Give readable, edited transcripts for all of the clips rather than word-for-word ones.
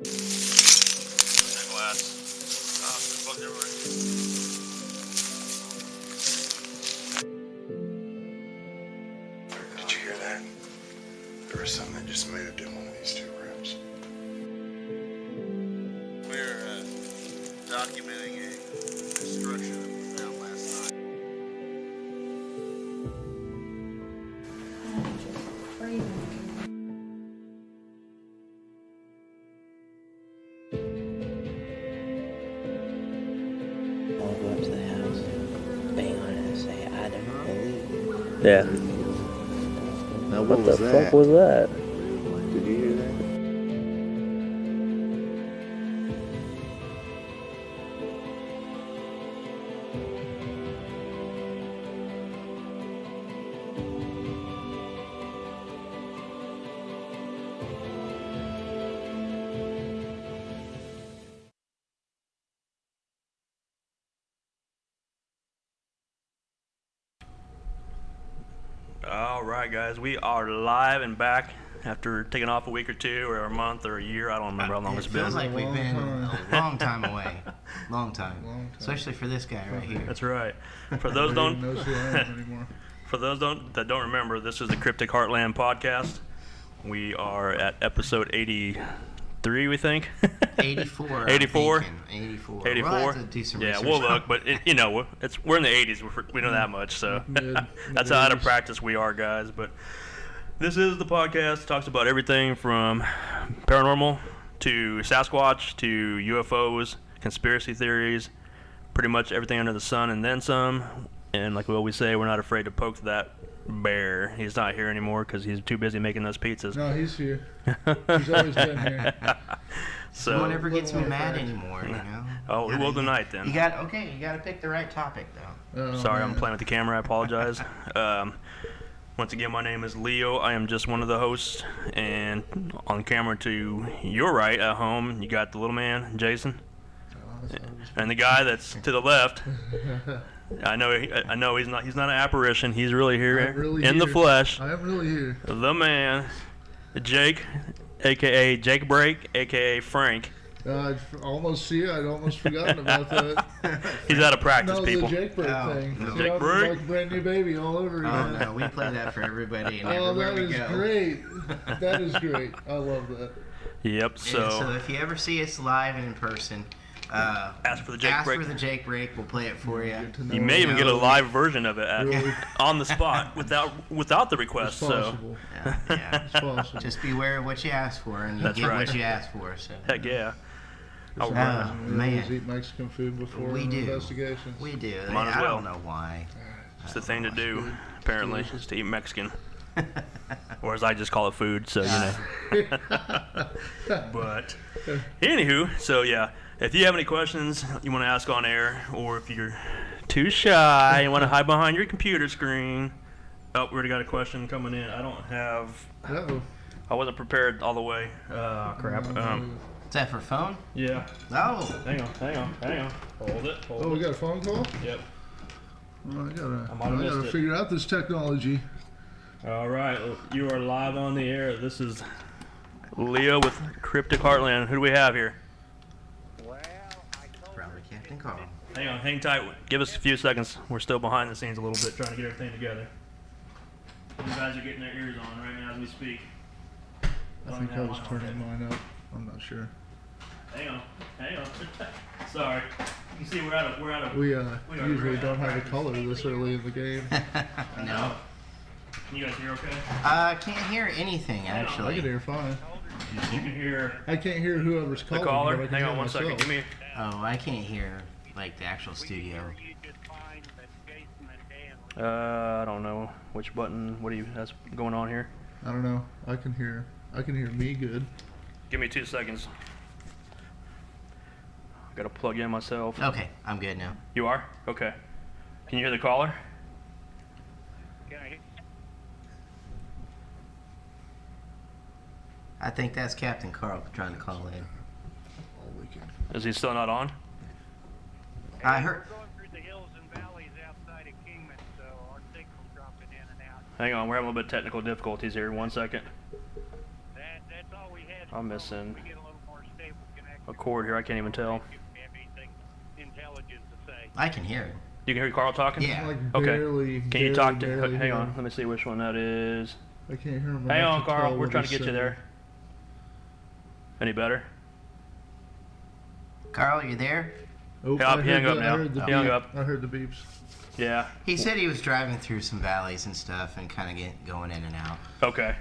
That glass. Oh, there's bugs everywhere. Did you hear that? There was something that just moved in one of these two rooms. We're documenting a structure that we found last night. I'll go up to the house, bang on it, and say, I don't believe. Yeah. Now, What the fuck was that? Did you hear that? All right, guys, we are live and back after taking off a week or two, or a month, or a year. I don't remember how long it's It been. feels like we've been a long time away. Long time. Long time. Especially for this guy right here. That's right. For those Nobody don't, knows who I am anymore. for those that don't remember, this is the Cryptic Heartland podcast. We are at episode 83, we think. 84. 84? I'm thinking. 84. 84. We'll have to do some Yeah, research. we'll look, but we're in the 80s. We know that much, so that's how out of practice we are, guys. But this is the podcast. Talks about everything from paranormal to Sasquatch to UFOs, conspiracy theories, pretty much everything under the sun and then some. And like we always say, we're not afraid to poke that bear. He's not here anymore because he's too busy making those pizzas. No, he's here. He's always been here. So No one ever gets me Little mad fact. anymore, you know? Oh, we will tonight then. You got to pick the right topic though. Oh, Sorry, I'm man. playing with the camera. I apologize. Once again, my name is Leo. I am just one of the hosts. And on camera to your right at home, you got the little man, Jason. Oh, that's always- And the guy that's to the left, I know he's not an apparition. He's really here I'm really in the here. flesh. I am really here. The man, Jake, a.k.a. Jake Break, a.k.a. Frank. I'd almost see it. I'd almost forgotten about that. He's out of practice, No, people. the Jake Bird Oh, thing. no. See, Jake I'm Bird? like a brand new baby all over Oh again. no, we play that for everybody and Oh, everywhere that we is go. great. That is great. I love that. Yep. Yeah, So so if you ever see us live and in person, ask for the Jake ask Break. for the Jake Break. We'll play it for you. Good to know You may even get a No. live version of it Really? on the spot without the request. It's So possible. Yeah. It's possible. Just beware of what you ask for, and you That's get right. what you ask for. So heck yeah. All So, right. we man. always eat Mexican food before We do. investigations. we do. Might as I well. don't know why. It's the thing to do, apparently, is to eat Mexican. Or as I just call it food, so you know. But, anywho, so yeah, if you have any questions you want to ask on air, or if you're too shy and want to hide behind your computer screen. Oh, we already got a question coming in. Uh-oh. I wasn't prepared all the way. Crap. Is that for phone? Yeah. Oh, Hang on. Hold it. Oh, we got a phone call? Yep. Well, I I might have gotta missed it. figure out this technology. All right, you are live on the air. This is Leo with Cryptic Heartland. Who do we have here? probably Captain Carl. Hang on, hang tight. Give us a few seconds. We're still behind the scenes a little bit, trying to get everything together. You guys are getting their ears on right now as we speak. I think I was turning mine up. I'm not sure. Hang on. Sorry. You can see we're out of. We We are usually right don't out of have a practice. color this early in the game. No. Can you guys hear okay? Can't hear anything I actually. can hear fine. You can hear I can't hear whoever's the calling. caller. but I can Hang hear on one second. myself. Give me. Oh, I can't hear like the actual studio. I don't know which button. That's going on here? I don't know. I can hear me good. Give me 2 seconds. Got to plug in myself. Okay, I'm good now. You are? Okay. Can you hear the caller? I think that's Captain Carl trying to call in. All weekend. Is he still not on? I heard. Going through the hills and valleys outside of Kingman, so our signal's dropping in and out. Hang on, we're having a little bit of technical difficulties here. 1 second. That's all we had. I'm missing. We get a little more stable a cord here. I can't even tell. If you have anything intelligent to say. I can hear it. You can hear Carl talking? Yeah. Like Okay. barely. Can you talk to? barely Hang hear on. him. Let me see which one that is. I can't hear him. Hang enough on, to Carl. tell We're what trying to he's get you saying. there. Any better? Carl, you there? Oh, Yeah, I he hung heard up the- now. I heard the He hung beep. up. I heard the beeps. Yeah. He said he was driving through some valleys and stuff and kind of going in and out. Okay.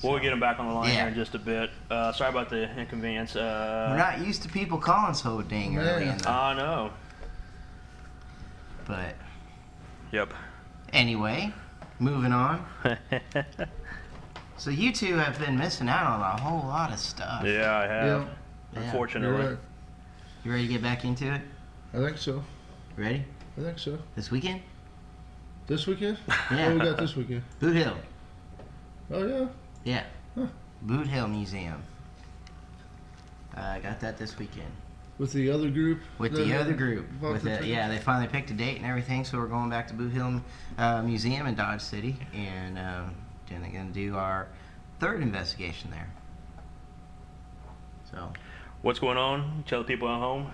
We'll get him back on the line Yeah. here in just a bit. Sorry about the inconvenience. We're not used to people calling so dang early in the... I know. But Yep. anyway, moving on. So you two have been missing out on a whole lot of stuff. Yeah, I have. Yeah, Yeah. Unfortunately. you're right. You ready to get back into it? I think so. Ready? I think so. This weekend? This weekend? Yeah. What we got this weekend? Boot Hill. Oh yeah. Yeah. Huh. Boot Hill Museum. I got that this weekend. With the other group. With that the had other group. bought With the the, tickets? yeah, they finally picked a date and everything, so we're going back to Boot Hill Museum in Dodge City, and then they're going to do our third investigation there. So, What's going on? Tell the people at home.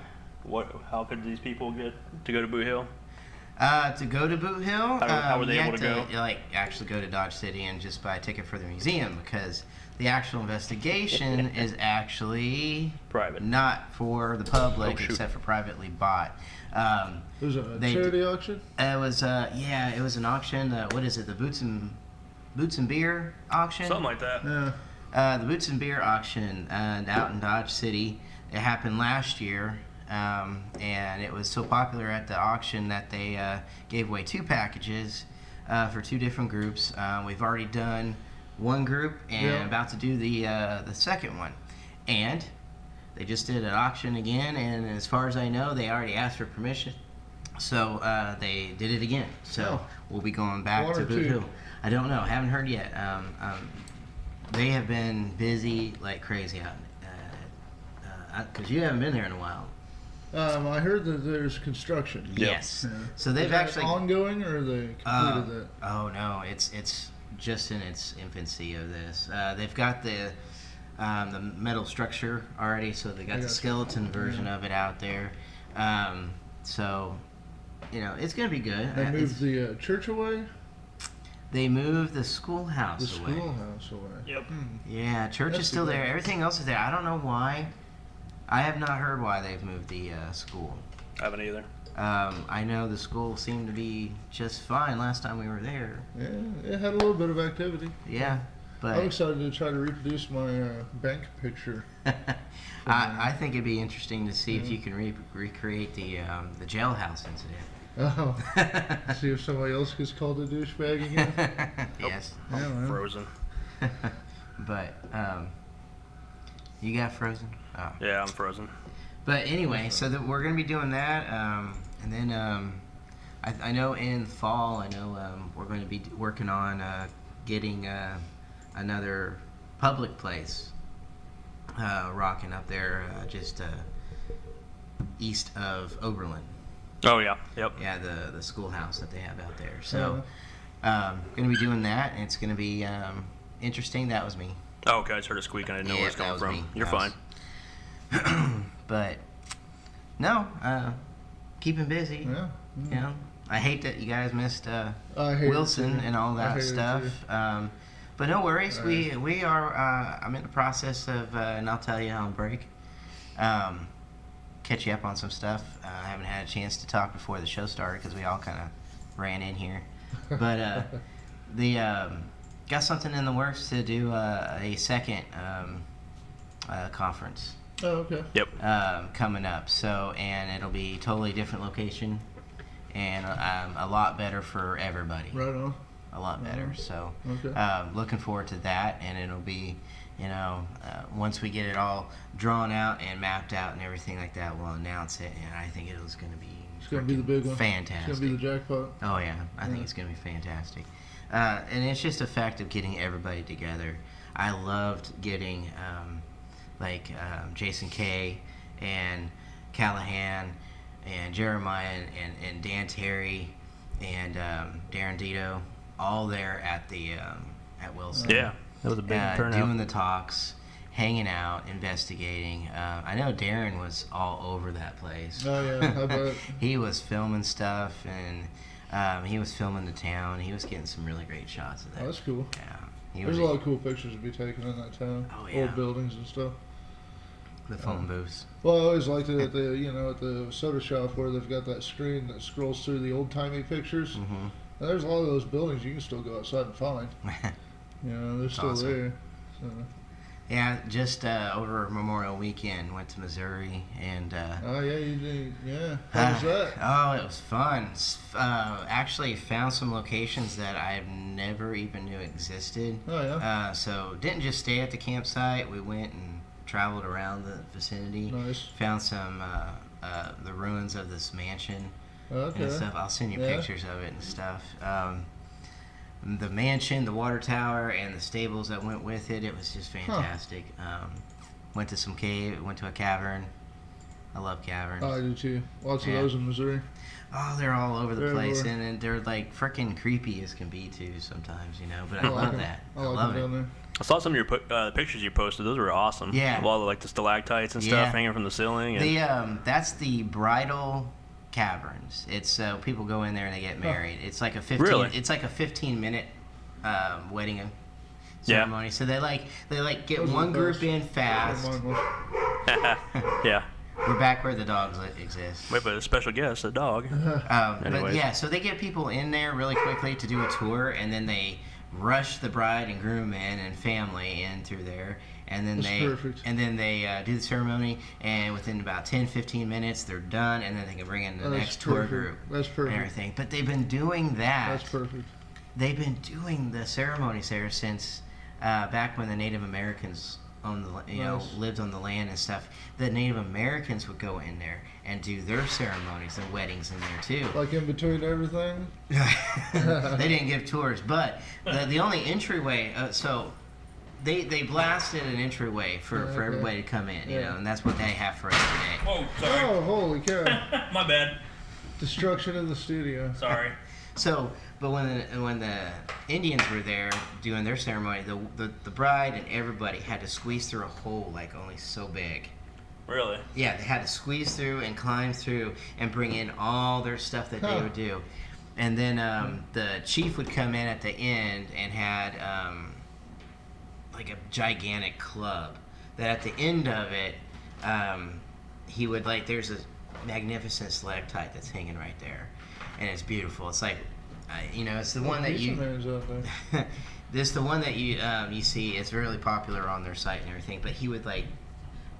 How could these people get to go to Boot Hill? to go to Boot Hill, How were they you able had to go? Like actually go to Dodge City and just buy a ticket for the museum, because the actual investigation is actually Private. not for the public Oh, shoot. except for privately bought. It was a They charity auction. It was it was an auction. What is it? The Boots and Beer auction. Something like that. Yeah. The Boots and Beer auction out in Dodge City. It happened last year, and it was so popular at the auction that they gave away 2 packages for 2 different groups. We've already done one group and Yeah. about to do the second one, and they just did an auction again. And as far as I know, they already asked for permission, so they did it again. So Oh. we'll be going back One to or Boot two? Hill. I don't know. Haven't heard yet. They have been busy like crazy out, because you haven't been there in a while. I heard that there's construction. Yes. Yeah. So they've Is that actually. ongoing, or they completed that? Oh no, it's just in its infancy of this. They've got the metal structure already, so they got the gotcha. skeleton version of it out there. So it's gonna be good. They moved the church away. They moved the schoolhouse The away. schoolhouse away. Yep. Yeah, church That's is still good. there. Everything else is there. I don't know why. I have not heard why they've moved the school. I haven't either. I know the school seemed to be just fine last time we were there. Yeah, it had a little bit of activity. Yeah, I'm but excited to try to reproduce my bank picture. I think it'd be interesting to see if you can recreate the jailhouse incident. Oh, see if somebody else gets called a douchebag again. Yes, Yeah, man. Frozen. but you got frozen. Oh. Yeah, I'm frozen. But anyway, so that we're gonna be doing that, and then I know in fall, I know we're going to be working on getting another public place rocking up there, just east of Oberlin. Oh yeah. Yep. Yeah, the schoolhouse that they have out there. So, going to be doing that, and it's going to be interesting. That was me. Oh, okay. I just heard it squeaking. I didn't know where it's that coming was from. me. You're That fine. But no, keeping busy. Yeah. You know, I hate that you guys missed I hate it Wilson too. and all I that hate it stuff. too. But no worries. We are. I'm in the process of, and I'll tell you on break. Catch you up on some stuff. I haven't had a chance to talk before the show started because we all kind of ran in here. But got something in the works to do a second conference Oh, okay. Yep. coming up. So, and it'll be totally different location and a lot better for everybody. Right on. A lot better. So, Okay. looking forward to that, and it'll be, once we get it all drawn out and mapped out and everything like that, we'll announce it, and I think it's going to be It's gonna be the big one. fantastic. It's gonna be the jackpot. Oh yeah, I think Yeah. it's gonna be fantastic, and it's just a fact of getting everybody together. I loved getting Jason Kay and Callahan and Jeremiah and Dan Terry and Darren Dito all there at the at Wilson. Yeah. That was a big turnout. doing the talks, hanging out, investigating. I know Darren was all over that place. Oh yeah, I bet. He was filming stuff, and he was filming the town. He was getting some really great shots of that. Oh, that's cool. Yeah. He There's was a lot of cool pictures to be taken in that town. Oh, yeah. Old buildings and stuff. the phone booths. Well, I always liked it at the at the soda shop where they've got that screen that scrolls through the old timey pictures. Mm-hmm. And there's a lot of those buildings you can still go outside and find. They're still awesome. there. So. Yeah, just over Memorial Weekend, went to Missouri and. Oh yeah, you did. Yeah, how was that? Oh, it was fun. Actually, found some locations that I never even knew existed. Oh yeah. So didn't just stay at the campsite. We went and traveled around the vicinity. Nice. Found some the ruins of this mansion Okay. and stuff. I'll send you Yeah. pictures of it and stuff. The mansion, the water tower, and the stables that went with it. It was just fantastic. Went to some cave. Went to a cavern. I love caverns. Oh, I do too. Lots Yeah. of those in Missouri. Oh, they're all over the They're place, everywhere. and they're like freaking creepy as can be too sometimes, But I like love 'em. that. I I like love them down it. there. I saw some of your pictures you posted. Those were awesome. Yeah. Of all the, like the stalactites and Yeah. stuff hanging from the ceiling. And That's the bridal caverns. It's people go in there and they get married. It's like a 15. Really? It's like a 15-minute wedding Yeah. ceremony. So they get Those are one the group best. in That's fast. what mine was. yeah. We're back where the dogs exist. Wait, but a special guest, a dog. But Anyways. yeah, so they get people in there really quickly to do a tour, and then they rush the bride and groom in and family in through there, and then That's perfect. they do the ceremony, and within about 10-15 minutes they're done, and then they can bring in the That's next tour perfect. group That's and perfect. everything. But they've been doing that. That's perfect. They've been doing the ceremonies there since back when the Native Americans owned Nice. lived on the land and stuff. The Native Americans would go in there and do their ceremonies and weddings in there too. Like in between everything. They didn't give tours, but the only entryway. So they blasted an entryway for Okay. everybody to come in, Yeah. and that's what they have for every day. Oh, Oh, holy cow! My bad. Destruction of the studio. Sorry. So, but when the Indians were there doing their ceremony, the bride and everybody had to squeeze through a hole like only so big. Really? Yeah, they had to squeeze through and climb through and bring in all their stuff that they Huh. would do. And then the chief would come in at the end and had like a gigantic club that at the end of it, he would there's a magnificent stalactite that's hanging right there. And it's beautiful. It's like, it's the one that Pizza you... Man's out there. This the one that you see. It's really popular on their site and everything. But he would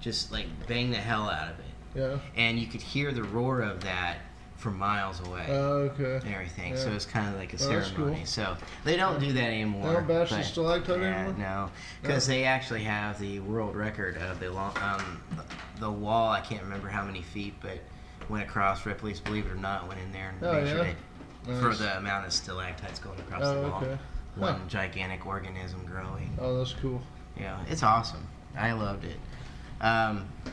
just bang the hell out of it, Yeah. and you could hear the roar of that from miles away Okay. and everything. yeah. So it's kind of like a Oh, that's ceremony. cool. So they don't do that anymore. They don't bash the but- stalactite yeah, anymore? No, because they actually have the world record of the wall. I can't remember how many feet, but went across. Ripley's, believe it or not, went in there and Oh, measured yeah? it for Nice. the amount of stalactites going across the Oh, wall. okay. One Huh. gigantic organism growing. Oh, that's cool. Yeah, it's awesome. I loved it.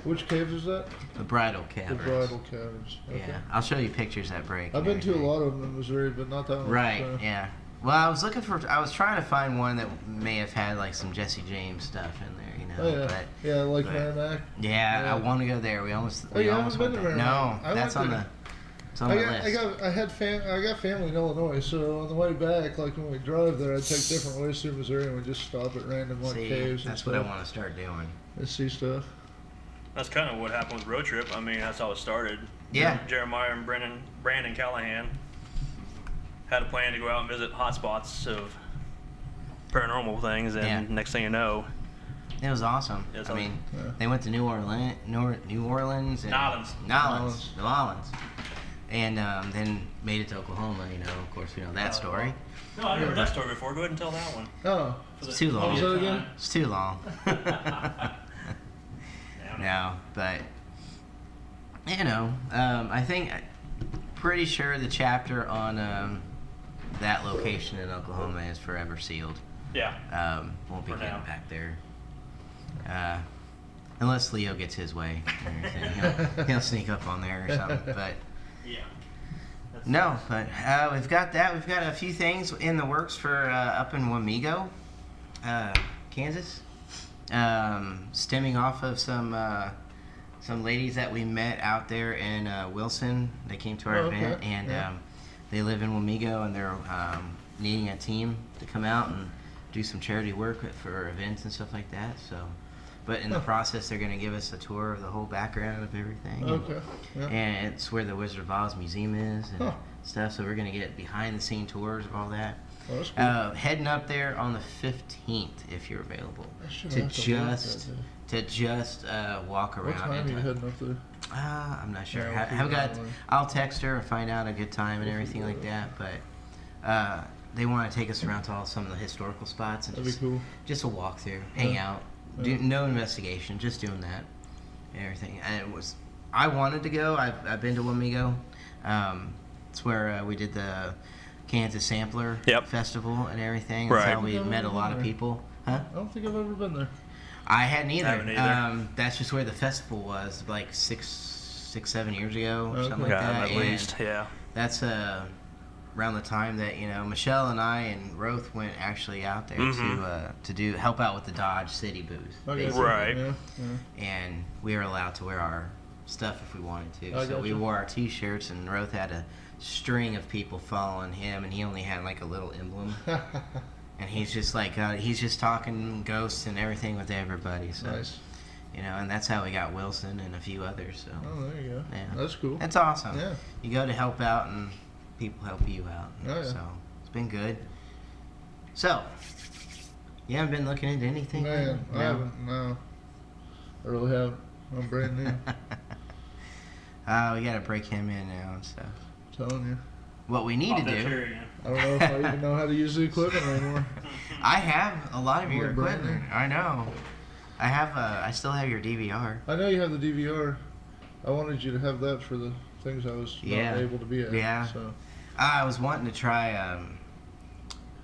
Which cave is that? The bridal The caverns. Bridal Caverns. Okay. Yeah, I'll show you pictures at break. I've and been to a everything. lot of them in Missouri, but not that one. Right. so. Yeah. Well, I was trying to find one that may have had some Jesse James stuff in there, Oh yeah. But Yeah, like but- Merrimack. yeah, Yeah. I want to go there. We almost Oh, you almost haven't went been to there. No, Merrimack? I that's went on there. it's on the list. I got family in Illinois, so on the way back, when we drive there, I'd take different ways through Missouri, and we just stop at random See, caves and that's what I stuff want to start doing. and see stuff. That's kind of what happened with Road Trip. I mean, that's how it started. Yeah. Jeremiah and Brandon Callahan had a plan to go out and visit hotspots of paranormal things, and Yeah. next thing you know, It was awesome. Yeah, it's I awesome. mean, Yeah. they went to New Orleans and New Orleans. New Orleans, and then made it to Oklahoma. Of course, we know that story. No, I heard that story before. Go ahead and tell that one. Oh, It's too what long. was that again? It's too long. No, but I think pretty sure the chapter on that location in Oklahoma is forever sealed. Yeah. Won't be For getting now. back there. Unless Leo gets his way. and everything. He'll sneak up on there or something. But Yeah. no, but we've got that. We've got a few things in the works for up in Wamego, Kansas. stemming off of some ladies that we met out there in Wilson. They came to our Oh, okay. event, and Yeah. they live in Wamego, and they're needing a team to come out and do some charity work for events and stuff like that. So, but in the process, they're going to give us a tour of the whole background of everything. Okay. Yeah. And it's where the Wizard of Oz Museum is and Huh. stuff. So we're going to get behind the scene tours of all that. Oh, that's cool. Heading up there on the 15th if you're available I should to have to look just that walk around. day. What time are and you heading up there? I'm not sure. Yeah, we'll Haven't figure got. that out. I'll text her and find out a good time and We'll everything figure like that that. But they want to take us around to some of the historical spots and That'd be cool. just a walkthrough, hang Yeah. out, Yeah. do no investigation, just doing that and everything. And it was. I wanted to go. I've been to Wamego. It's where we did the Kansas Sampler Yep. Festival and everything. That's Right. how we met a lot of people. Huh? I don't think I've ever been there. I hadn't either. I haven't either. That's just where the festival was, like 7 years ago or something like Yeah, that. at And least. Yeah. that's around the time that Michelle and I and Roth went actually out there to help out with the Dodge City booth, Okay. basically. Right. Yeah. And we were allowed to wear our stuff if we wanted to. I So we gotcha. wore our T-shirts, and Roth had a string of people following him, and he only had like a little emblem. Yeah. And he's just like he's just talking ghosts and everything with everybody. So Nice. and that's how we got Wilson and a few others. So Oh, there you go. Yeah. That's cool. it's awesome. Yeah. You go to help out, and people help you out. Oh, yeah. So it's been good. So you haven't been looking into anything? Man, I haven't. No. I really haven't. I'm brand new. We got to break him in now and stuff. Telling you. What we need to do. I don't know if I even know how to use the equipment anymore. I have a lot of your We're brand new. equipment. I know. I have. I still have your DVR. I know you have the DVR. I wanted you to have that for the things I was Yeah. not able to be at. Yeah. So. I was wanting to try.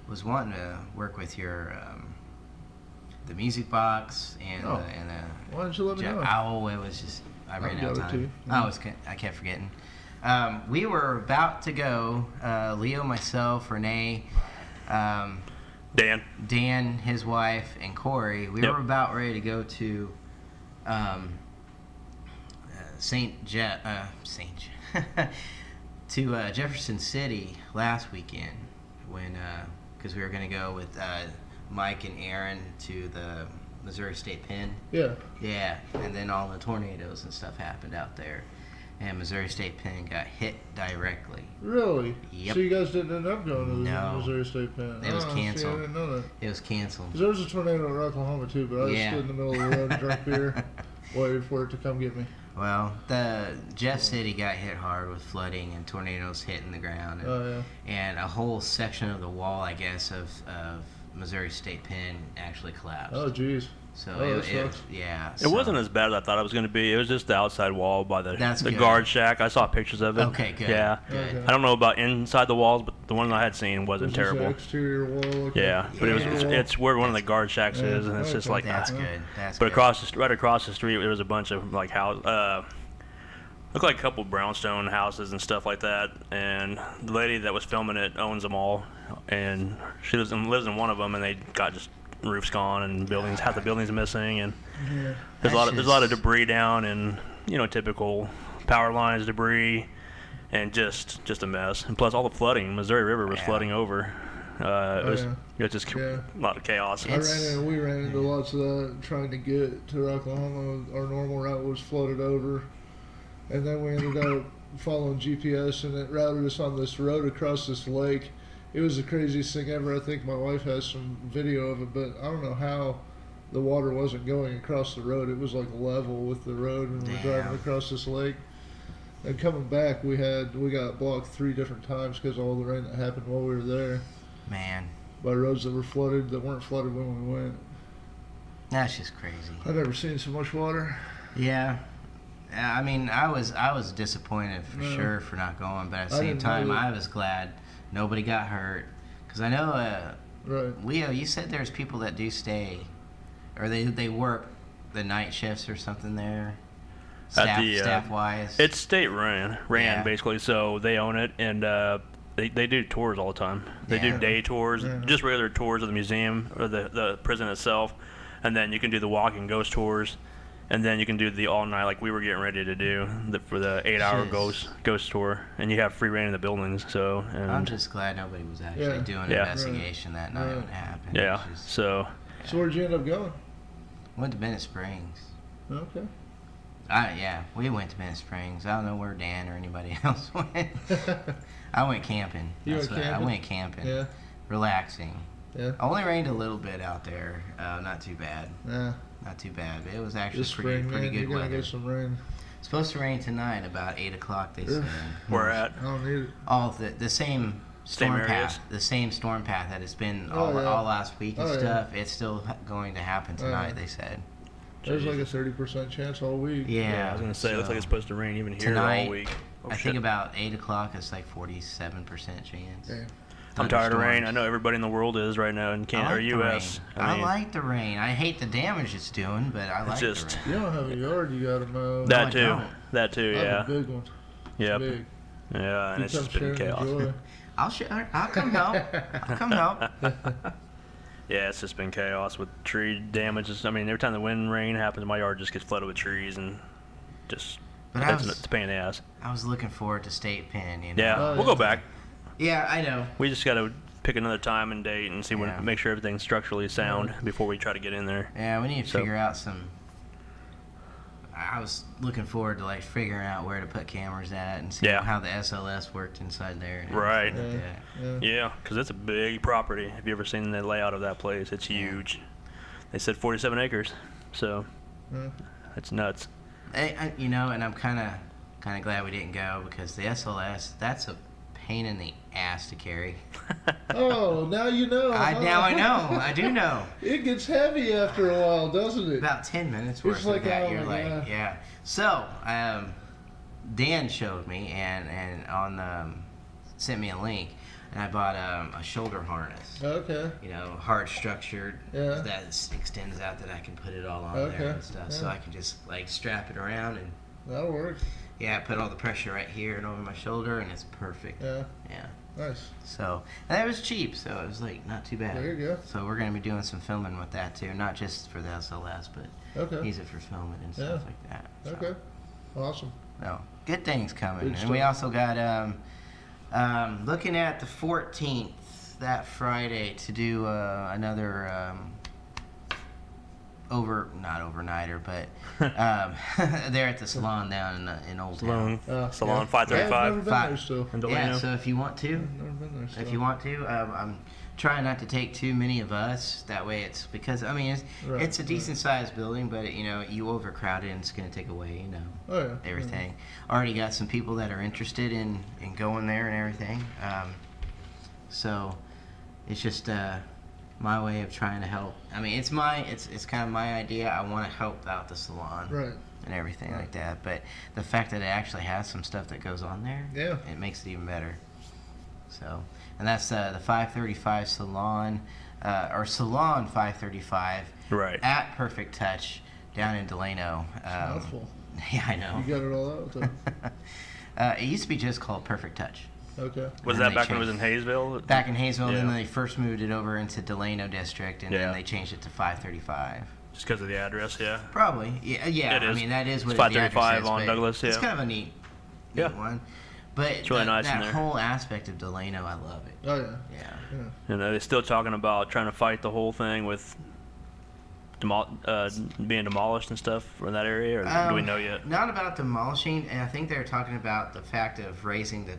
Was wanting to work with your the music box and Oh. the Why didn't you let me know? Owl. It was just I ran out of got it too. time. I kept forgetting. We were about to go. Leo, myself, Renee, Dan, his wife, and Corey. We Yep. were about ready to go to to Jefferson City last weekend when because we were going to go with Mike and Aaron to the Missouri State Pen. Yeah. Yeah, and then all the tornadoes and stuff happened out there, and Missouri State Pen got hit directly. Really? Yep. So you guys didn't end up going to the No. Missouri State Pen? It was See, canceled. I didn't know that. It was canceled. 'Cause there was a tornado in Oklahoma too, but I Yeah. stood in the middle of the road and drank beer, waited for it to come get me. Well, the Jeff City got hit hard with flooding and tornadoes hitting the ground, and, Oh and a whole section of the wall, I guess, of Missouri State Pen actually collapsed. yeah. Oh jeez. So that sucks. yeah. It wasn't as bad as I thought it was going to be. It was just the outside wall by the That's good. guard shack. I saw pictures of it. Okay, good. Yeah. Good. Okay. I don't know about inside the walls, but the one I had seen wasn't Was this an terrible. exterior wall. Okay. Yeah, but it's where one of the guard shacks Yeah, is, and it's just okay. like That's good. That's But good. right across the street, there was a bunch of like looked like a couple brownstone houses and stuff like that. And the lady that was filming it owns them all, and she lives in one of them, and they got just roofs gone and buildings, half the buildings missing, and Yeah. there's a That's lot of just- debris down, and typical power lines debris, and just a mess. And plus all the flooding, Missouri River was Yeah. flooding over. It was yeah. it was just Yeah. a lot of chaos. We ran into lots of that trying to get to Oklahoma. Our normal route was flooded over, and then we ended up following GPS, and it routed us on this road across this lake. It was the craziest thing ever. I think my wife has some video of it, but I don't know how the water wasn't going across the road. It was like level with the road when we were driving Damn. across this lake. And coming back, we got blocked 3 different times because of all the rain that happened while we were there Man, by roads that were flooded that weren't flooded when we went. that's just crazy. I've never seen so much water. Yeah. I mean, I was disappointed for No. sure for not going, but at the I same didn't time, know. I was glad nobody got hurt. Because I know, Right. Leo, you said there's people that do stay, or they work the night shifts or something there, staff wise. It's state ran Yeah. basically, so they own it, and they do tours all the time. They Yeah. do day tours, Yeah. just regular tours of the museum or the prison itself. and then you can do the walking ghost tours, and then you can do the all night like we were getting ready to do for the 8-hour Jeez. ghost tour, and you have free reign in the buildings. So and I'm just glad nobody was actually Yeah. doing an Yeah. investigation that night when it happened. yeah. It's just- So So where'd you end up going? went to Bennett Springs. Okay. Yeah, we went to Bennett Springs. I don't know where Dan or anybody else went. I went camping. You That's went what- I camping? went camping. Yeah. Relaxing. Yeah. Only rained a little bit out there. Not too bad. Yeah. Not too bad. But it was actually This pretty spring, man, good you're gonna weather. get some rain. It's supposed to rain tonight about 8 o'clock. They said. we're at I don't need it. All the same storm areas? path. The same storm path that it's been Oh, yeah. all last week and Oh, yeah. stuff. It's still going to happen tonight. yeah. They said. There's like a 30% chance all week. Yeah. I was gonna say it looks so like it's supposed to rain even here tonight, all week. Oh, I shit. think about 8 o'clock. It's like 47% chance. Yeah. I'm tired of rain. I Thunderstorms. know everybody in the world is right now in I Canada or like the U.S. rain. I like the rain. I hate the damage it's doing, but I like just- the You rain. don't have a yard you gotta mow. I that too. don't. That too. I have Yeah. a big one. Yep. Big. Yeah, and You it's come just been sharing the chaos. joy. I'll come help. I'll come help. Yeah, it's just been chaos with tree damages. I mean, every time the wind rain happens, my yard just gets flooded with trees and just But I it's was a pain in the ass. I was looking forward to State Pen. You know? Yeah, Oh, we'll yeah. go back. Yeah, I know. We just got to pick another time and date and see Yeah. when make sure everything's structurally sound before we try to get in there. Yeah, we need to So- figure out some. I was looking forward to like figuring out where to put cameras at and see Yeah. how the SLS worked inside there. And Right. everything like that. Yeah. Yeah, because it's a big property. Have you ever seen the layout of that place? It's huge. They said 47 acres, so Yeah. it's nuts. You know, and I'm kind of glad we didn't go because the SLS, that's a pain in the ass to carry. Oh, now you know. huh? Now I know. I do know. It gets heavy after a while, doesn't it? About 10 minutes worth like, of that. oh You're my like, God. yeah. So, Dan showed me and sent me a link, and I bought a shoulder harness. Okay. You know, hard structured Yeah. that extends out that I can put it all on Okay, there and stuff. So yeah. I can just like strap it around and That'll work. put all the pressure right here and over my shoulder, and it's perfect. Yeah. Yeah. Nice. So and it was cheap, so it was like not too bad. There you go. So we're gonna be doing some filming with that too, not just for the SLS, but Okay. use it for filming and stuff Yeah. like that. So, Okay. Awesome. No, good things coming, Good and we stuff. also got looking at the 14th, that Friday, to do another not overnighter, but they're at the salon down in Old Town. Salon Yeah, 535. I've never been Five. there still. in Yeah, Delano. so if you want to, I've never been there still. if you want to, I'm trying not to take too many of us. That way, it's because I mean Right, it's a decent sized building, but you know you overcrowd it and it's going to take away Oh, yeah. everything. Already got some people that are interested in going there and everything. So it's just my way of trying to help. I mean, it's kind of my idea. I want to help out the salon Right. and everything like that. But the fact that it actually has some stuff that goes on there, Yeah. it makes it even better. So, and that's the 535 salon, or Salon 535 Right. at Perfect Touch down in Delano. Mouthful. Yeah, I know. You got it all out though. It used to be just called Perfect Touch. Okay. Was And that they back when it was changed- in Hayesville? Back in Hayesville, then Yeah. they first moved it over into Delano District, and Yeah. then they changed it to 535. Just because of the address, yeah. Probably, yeah. It I is. mean, that is what It's the address 535 is, on but Douglas, It's yeah. kind of a neat Yeah. one. But It's really nice in that there. whole aspect of Delano, I love it. Oh yeah. Yeah. Yeah. You know, they're still talking about trying to fight the whole thing with being demolished and stuff from that area, or do we know yet? Not about demolishing, and I think they're talking about the fact of raising the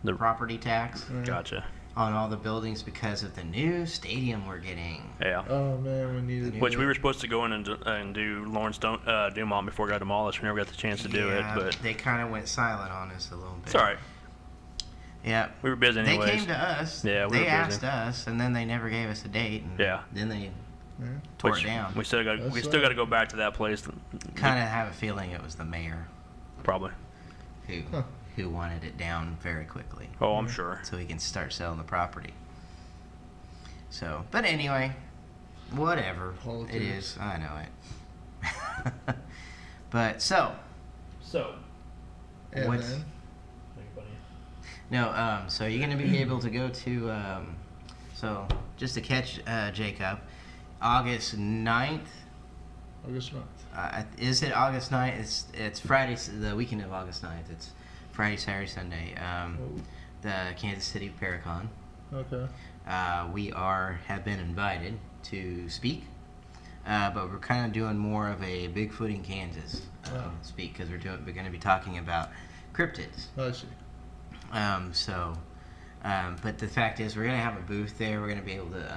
The- property tax Gotcha. on all the buildings because of the new stadium we're getting. Yeah. Oh man, we needed. Which we were supposed to go in and do Lawrence Dumont before it got demolished. We never got the chance to do it, Yeah, but they kind of went silent on us a little bit. it's all right. Yeah. We were busy anyways. They came to us. Yeah, we they were busy. asked us, and then they never gave us a date. And Yeah. Then they Yeah. tore Which it down. We still got That's we still right. got to go back to that place. Kind of have a feeling it was the mayor Probably. who wanted it down very quickly, Oh, I'm sure. so he can start selling the property. So, but anyway, whatever Politics. it is, I know it. But so And what's then, no? So you're gonna be able to go to. So just to catch Jacob, August 9th. August 9th. Is it August 9th? It's Friday, the weekend of August 9th. It's Friday, Saturday, Sunday. The Kansas City Paracon. Okay. We have been invited to speak, but we're kind of doing more of a Bigfooting Kansas speak because we're going to be talking about cryptids. I see. But the fact is, we're going to have a booth there. We're going to be able to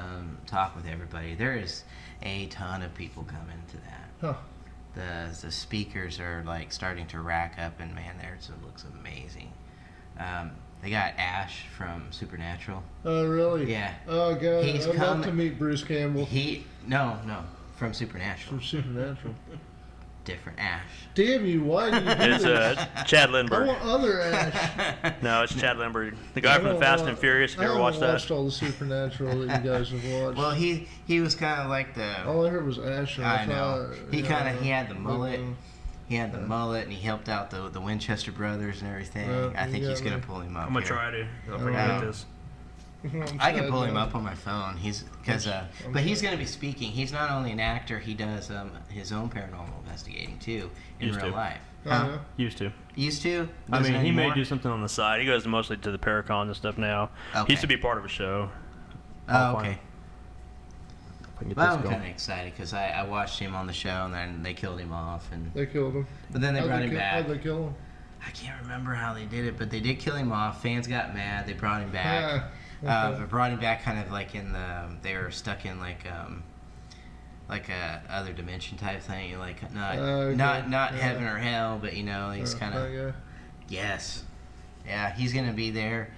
talk with everybody. There is a ton of people coming to that. Huh. The speakers are like starting to rack up, and man, it looks amazing. They got Ash from Supernatural. Oh, really? Yeah. Oh, God. He's I'd love coming- to meet Bruce Campbell No, from Supernatural. from Supernatural. Different Ash. Damn you, why do you do It's this? Chad I Lindbergh. want other Ash. No, it's Chad Lindbergh, the guy from the Fast and Furious. You ever watched I watched that? all the Supernatural that you guys have watched. Well, he was kind of like the. all I heard was Ash. And I know. thought, He yeah, he had the mullet. but, He had the mullet, and he helped out the Winchester brothers and everything. Yeah, I think you he's got gonna me. pull him up. I'm gonna here. try to. I'll Oh, forget wow. this. I can pull him sad, up on my phone. But he's going to be speaking. He's not only an actor; he does his own paranormal investigating too in Used real to. life. Oh, Huh? yeah. Used to. Used to. I Doesn't mean, he may anymore? do something on the side. He goes mostly to the Paracons and stuff now. Okay. He used to be part of a show. Oh, I'll okay. find- if I can get Well, this I'm going. kind of excited because I watched him on the show, and then they killed him off, They killed him. but then they brought him How'd back. they kill him? I can't remember how they did it, but they did kill him off. Fans got mad. They brought him back. But brought him back kind of like they were stuck in like a other dimension type thing, like not Okay. not Yeah. heaven or hell, but he's kind of Yeah. yes, yeah, he's gonna be there,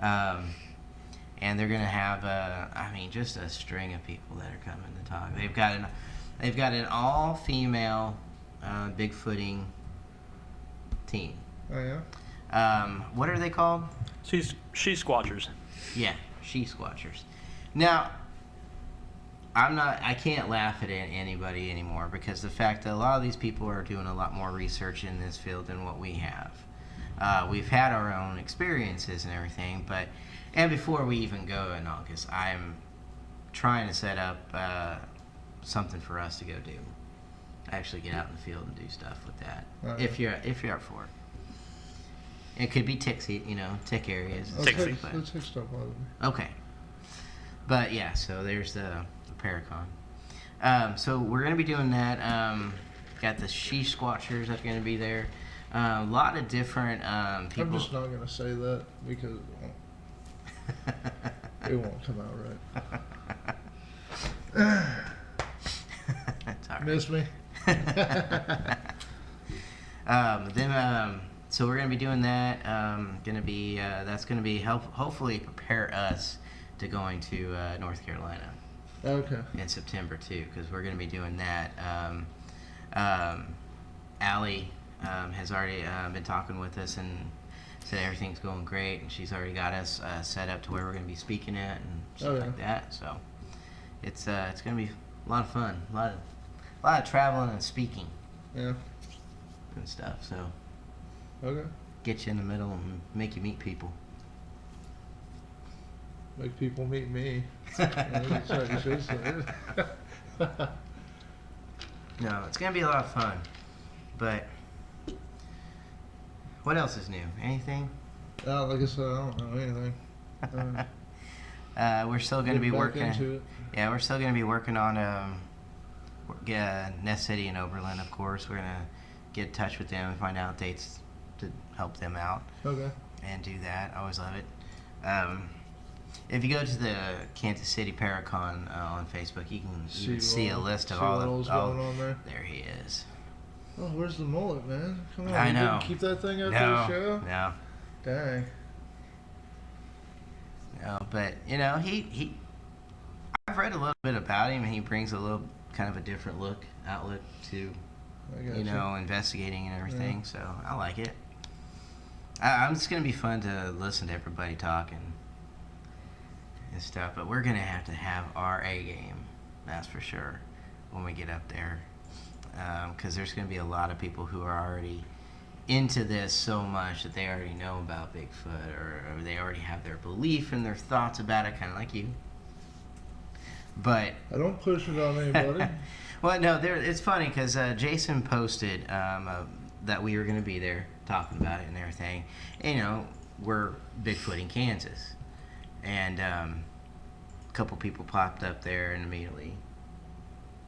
and they're gonna have just a string of people that are coming to talk. They've got an all female Bigfooting team. Oh, yeah. What are they called? She's squatchers. Yeah, she squatchers. Now, I can't laugh at anybody anymore because the fact that a lot of these people are doing a lot more research in this field than what we have. We've had our own experiences and everything, and before we even go in August, I'm trying to set up something for us to go do. Actually get out in the field and do stuff with that. If you're up for it. It could be tick areas. and Tick stuff, seat. but- Let's take stuff out of me. Okay. But yeah, so there's the Paracon. So we're going to be doing that. Got the she squatchers that's going to be there. A lot of different people. I'm just not going to say that because it won't come out right. That's all right. Miss me? So we're going to be doing that. That's going to be hopefully prepare us to going to North Carolina Okay. in September too, because we're going to be doing that. Allie has already been talking with us and said everything's going great, and she's already got us set up to where we're going to be speaking at and stuff like that. So it's going to be a lot of fun, a lot of traveling and speaking Yeah. and stuff. So Okay. get you in the middle and make you meet people. Make people meet me. That's what you should say. No, it's gonna be a lot of fun. But what else is new? Anything? Like I said, I don't know anything. We're still gonna be Get back working. into it. Yeah, we're still gonna be working on Nest City and Oberlin. Of course, we're gonna get in touch with them and find out dates to help them out Okay. and do that. I always love it. If you go to the Kansas City Paracon on Facebook, you can even see a list of all all's the. going on there. There he is. Oh, where's the mullet, man? Come on. I you know. didn't keep that thing out No, there, show? no. Dang. No, but he I've read a little bit about him, and he brings a little kind of a different outlook to I got you. investigating and everything. So I like it. I'm just gonna be fun to listen to everybody talking and stuff. But we're gonna have our A game, that's for sure, when we get up there, because there's gonna be a lot of people who are already into this so much that they already know about Bigfoot, or they already have their belief and their thoughts about it, kind of like you. But I don't push it on anybody. well, no, it's funny because Jason posted that we were going to be there talking about it and everything. And, you know, we're Bigfoot in Kansas, and a couple people popped up there and immediately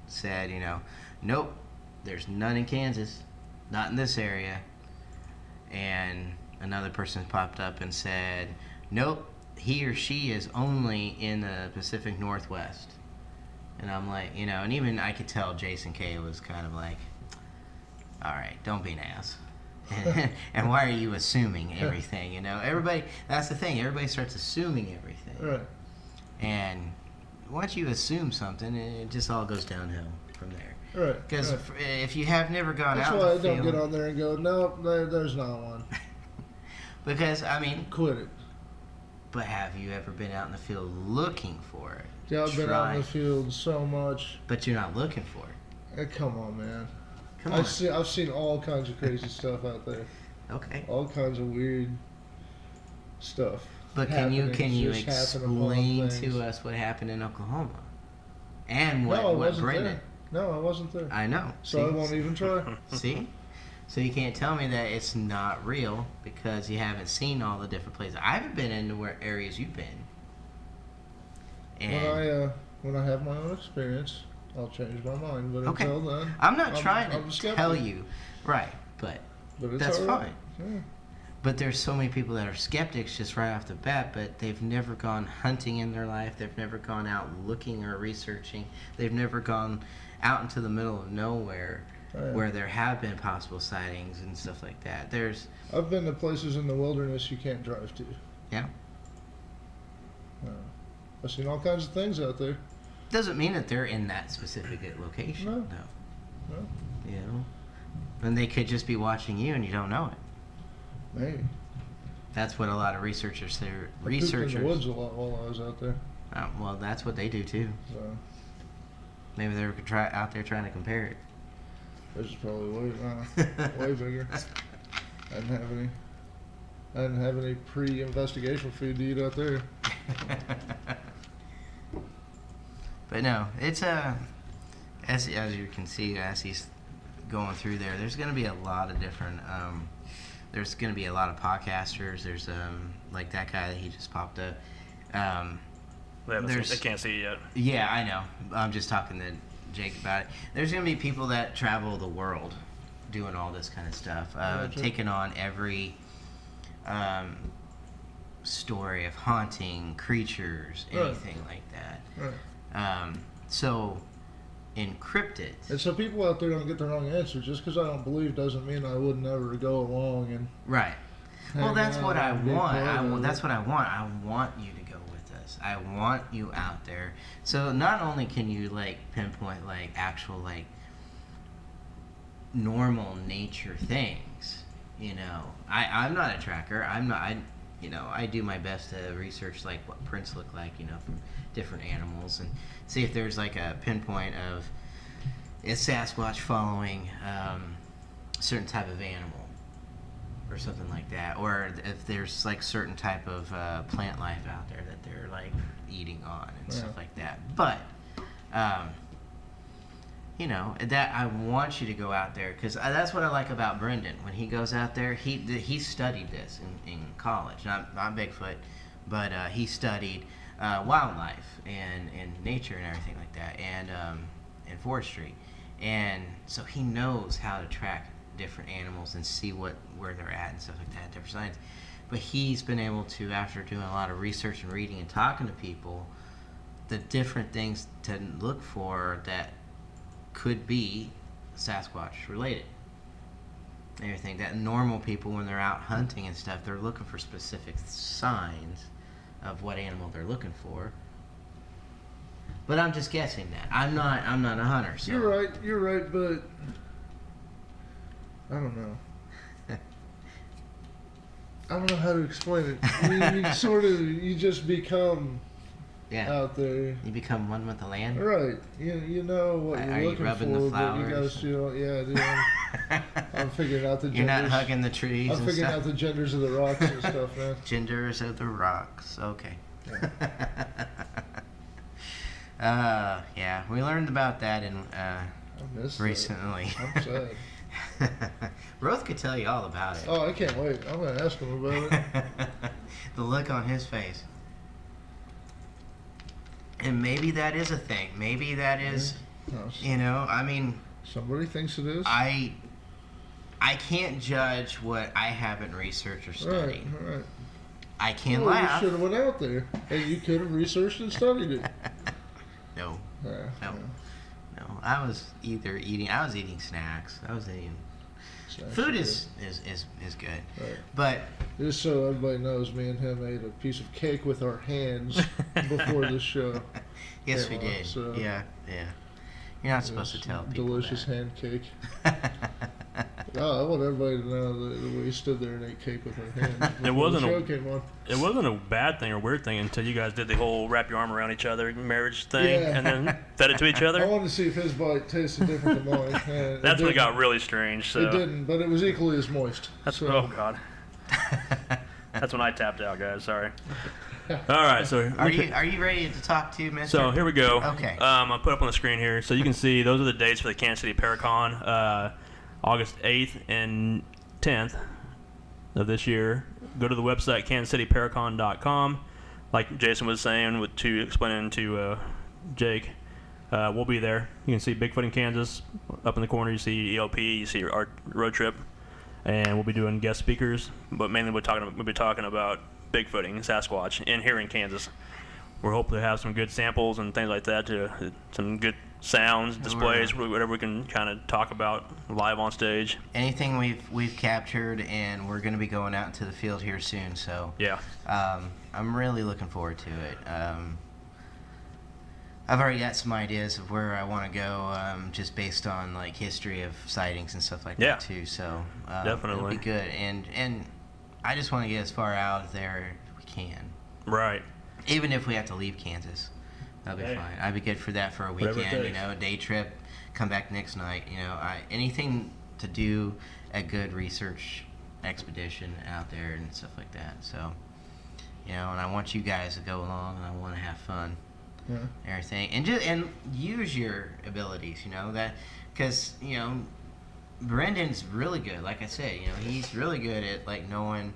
said, you know, nope, there's none in Kansas, not in this area. And another person popped up and said, nope, he or she is only in the Pacific Northwest. And I'm like, you know, and even I could tell Jason K was kind of like, all right, don't be an ass. And why are you assuming everything? You know, everybody, that's the thing, everybody starts assuming everything. Right. And once you assume something, it just all goes downhill from there. Right. Because right. if you have never gone That's out why I in the don't field, get on there and go, nope, there's not one. because, I mean, Quit it. but have you ever been out in the field looking for it? Yeah, I've been out in Trying. the field so much. But you're not looking for it. Come on, man. Come on. I've seen all kinds of crazy stuff out there. Okay. All kinds of weird stuff. But can you happenings, just happen upon explain things. to us what happened in Oklahoma? And what, No, I what wasn't Brendan? there. No, I wasn't there. I know. So I won't even try. See? So you can't tell me that it's not real because you haven't seen all the different places. I haven't been into where areas you've been. And When I have my own experience, I'll change my mind. But okay. until then, I'm not trying I'm to skeptic. tell you. Right, but But it's that's all right. fine. Yeah. But there's so many people that are skeptics just right off the bat, but they've never gone hunting in their life. They've never gone out looking or researching. They've never gone out into the middle of nowhere Oh, yeah. where there have been possible sightings and stuff like that. I've been to places in the wilderness you can't drive to. Yeah. I've seen all kinds of things out there. Doesn't mean that they're in that specific location. No. No. No. You know? And they could just be watching you and you don't know it. Maybe. That's what a lot of researchers say. I pooped in Researchers. the woods a lot while I was out there. Well, that's what they do too. So Maybe they were out there trying to compare it. this is probably way bigger. I didn't have any pre-investigation food to eat out there. But no, it's as you can see as he's going through there. There's going to be a lot of different. There's going to be a lot of podcasters. There's like that guy that he just popped up. I can't see it yet. Yeah, I know. I'm just talking to Jake about it. There's going to be people that travel the world doing all this kind of stuff, Gotcha. taking on every story of haunting, creatures, Right. anything like that. Right. So, encrypted. And so people out there don't get the wrong answer. Just because I don't believe doesn't mean I would never go along and. Right. Well, hang that's out what I and be want. part of it. That's what I want. I want you to go with us. I want you out there. So not only can you like pinpoint like actual like normal nature things, you know. I'm not a tracker. I do my best to research like what prints look like, you know, from different animals and see if there's like a pinpoint of is Sasquatch following a certain type of animal or something like that, or if there's like certain type of plant life out there that they're like eating on and Yeah. stuff like that. But you know, that I want you to go out there because that's what I like about Brendan. When he goes out there, he studied this in college, not Bigfoot, but he studied wildlife and nature and everything like that, and forestry, and so he knows how to track different animals and see where they're at and stuff like that, different signs. But he's been able to, after doing a lot of research and reading and talking to people, the different things to look for that could be Sasquatch related. Everything that normal people, when they're out hunting and stuff, they're looking for specific signs of what animal they're looking for. But I'm just guessing that. I'm not a hunter, so You're right, but I don't know. I don't know how to explain it. You just become yeah. out there. You become one with the land. Right. You know what Are you're you looking rubbing for, the but you gotta flowers? feel. Yeah, dude. I'm figuring out the genders. You're not hugging the trees I'm and figuring stuff. out the genders of the rocks and stuff, man. Genders of the rocks. Okay. Yeah, we learned about that in I missed recently. that. I'm sad. Roth could tell you all about it. Oh, I can't wait. I'm going to ask him about it. The look on his face. And maybe that is a thing. Maybe that is, No, you know, I mean, somebody thinks it is. I can't judge what I haven't researched or Right, studied. right. I can Well, laugh. you should have went out there, and you could have researched and studied it. No, Yeah, No. yeah. no. I was eating snacks. I was eating. Snacks Food are is good. good. Right. But Just so everybody knows, me and him ate a piece of cake with our hands before the show. yes, we came on, did. so Yeah. You're not it supposed to was tell people delicious that. hand cake. I want everybody to know that we stood there and ate cake with our hands. before wasn't the a- show came on. It wasn't a bad thing or weird thing until you guys did the whole wrap your arm around each other marriage thing Yeah. and then fed it to each I other. wanted to see if his bite tasted different than mine. and That's when it didn't. got really strange. So It didn't, but it was equally as moist. That's so. oh god. That's when I tapped out, guys. Sorry. All right, so Are you ready to talk to Mr.? So here we go. Okay. I'll put up on the screen here so you can see those are the dates for the Kansas City Paracon, August 8th and 10th of this year. Go to the website kansascityparacon.com. Like Jason was saying, explaining to Jake, we'll be there. You can see Bigfoot in Kansas up in the corner. You see ELP. You see our road trip, and we'll be doing guest speakers. But mainly we'll be talking about Bigfooting, Sasquatch, in here in Kansas. We're hoping to have some good samples and things like that, some good sounds, displays, whatever we can kind of talk about live on stage. Anything we've captured, and we're going to be going out into the field here soon. So Yeah. I'm really looking forward to it. I've already got some ideas of where I want to go, just based on like history of sightings and stuff like Yeah. that too. So Definitely. it'll be good. And I just want to get as far out there as we can, Right. even if we have to leave Kansas. That'll be Hey. fine. I'd be good for that for a Whatever it weekend. You takes. know, a day trip, come back next night. You know, anything to do a good research expedition out there and stuff like that. So, you know, and I want you guys to go along, and I want to have fun, Yeah. everything, and use your abilities. You know that, because you know, Brendan's really good. Like I said, you know, he's really good at like knowing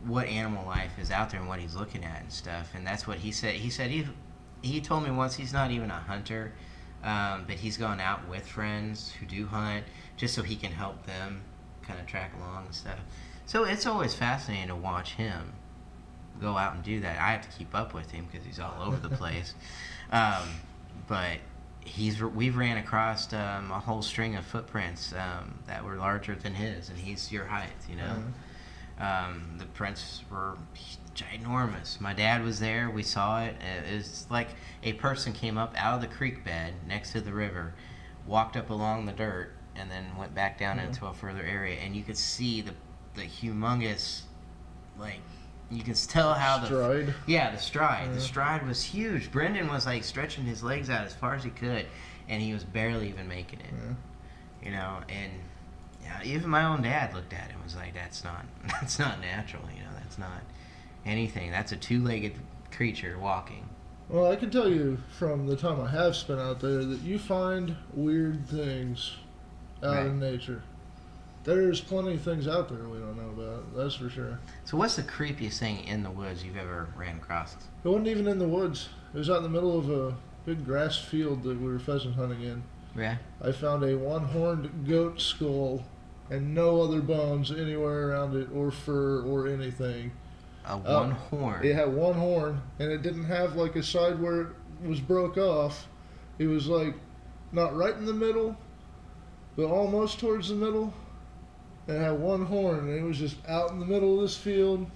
what animal life is out there and what he's looking at and stuff. And that's what he said. He told me once he's not even a hunter, but he's gone out with friends who do hunt just so he can help them kind of track along and stuff. So it's always fascinating to watch him go out and do that. I have to keep up with him because he's all over the place. But we've ran across a whole string of footprints that were larger than his, and he's your height, you know. The prints were ginormous. My dad was there. We saw it. It was like a person came up out of the creek bed next to the river, walked up along the dirt, and then went back down into a further area. And you could see the humongous, like, you can tell how the Stride. the stride. The stride was huge. Brendan was like stretching his legs out as far as he could, and he was barely even making it. Yeah. You know, and yeah, even my own dad looked at it and was like, that's not natural, you know, that's not anything. That's a two-legged creature walking. Well, I can tell you from the time I have spent out there that you find weird things out Right. in nature. There's plenty of things out there we don't know about, that's for sure. So what's the creepiest thing in the woods you've ever ran across? It wasn't even in the woods. It was out in the middle of a big grass field that we were pheasant hunting in. Yeah. I found a one-horned goat skull and no other bones anywhere around it or fur or anything. A one horn. It had one horn, and it didn't have like a side where it was broke off. It was like not right in the middle, but almost towards the middle. And it had one horn, and it was just out in the middle of this field.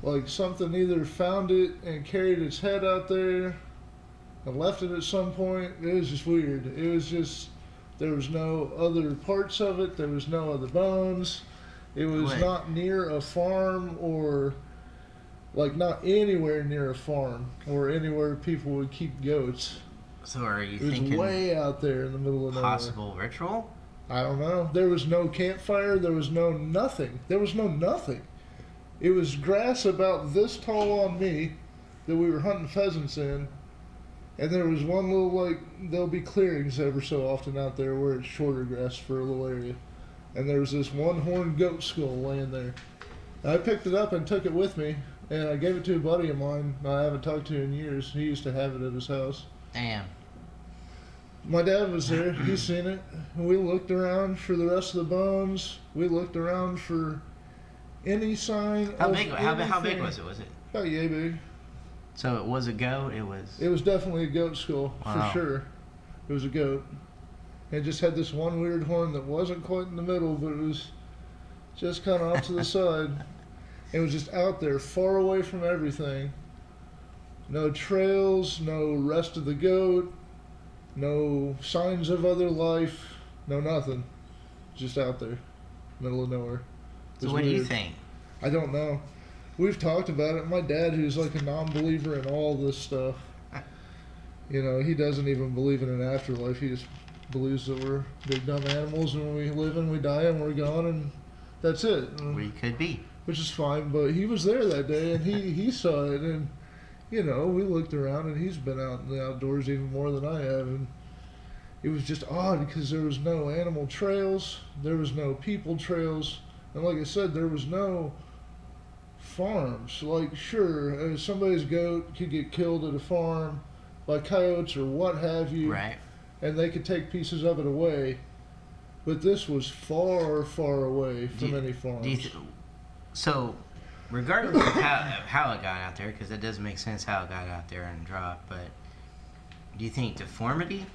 Like something either found it and carried its head out there and left it at some point. It was just weird. It was just, there was no other parts of it. There was no other bones. It was Wait. not near a farm or like not anywhere near a farm or anywhere people would keep goats. So are you It was thinking way out there in the middle of nowhere. possible ritual? I don't know. There was no campfire. There was no nothing. There was no nothing. It was grass about this tall on me that we were hunting pheasants in. And there was one little, like, there'll be clearings ever so often out there where it's shorter grass for a little area. And there was this one horned goat skull laying there. I picked it up and took it with me, and I gave it to a buddy of mine I haven't talked to in years. He used to have it at his house. Damn. My dad was there. He seen it. And we looked around for the rest of the bones. We looked around for any sign How of big? How big anything. was it? Was it? About yay big. So it was a goat. It was. It was definitely a goat skull, Wow. for sure. It was a goat. It just had this one weird horn that wasn't quite in the middle, but it was just kind of off to the side. It was just out there, far away from everything. No trails, no rest of the goat, no signs of other life, no nothing. Just out there, middle of nowhere. It So was what do you weird. think? I don't know. We've talked about it. My dad, who's like a non-believer in all this stuff, you know, he doesn't even believe in an afterlife. He just believes that we're big dumb animals, and when we live and we die and we're gone, and that's it. And- We could be. which is fine. But he was there that day, and he saw it, and you know, we looked around, and he's been out in the outdoors even more than I have, and it was just odd because there was no animal trails, there was no people trails, and like I said, there was no farms. Like, sure, somebody's goat could get killed at a farm by coyotes or what have you, Right. and they could take pieces of it away. But this was far, far away from any farms. Do you so, regardless of how it got out there, because it doesn't make sense how it got out there and dropped, but do you think deformity?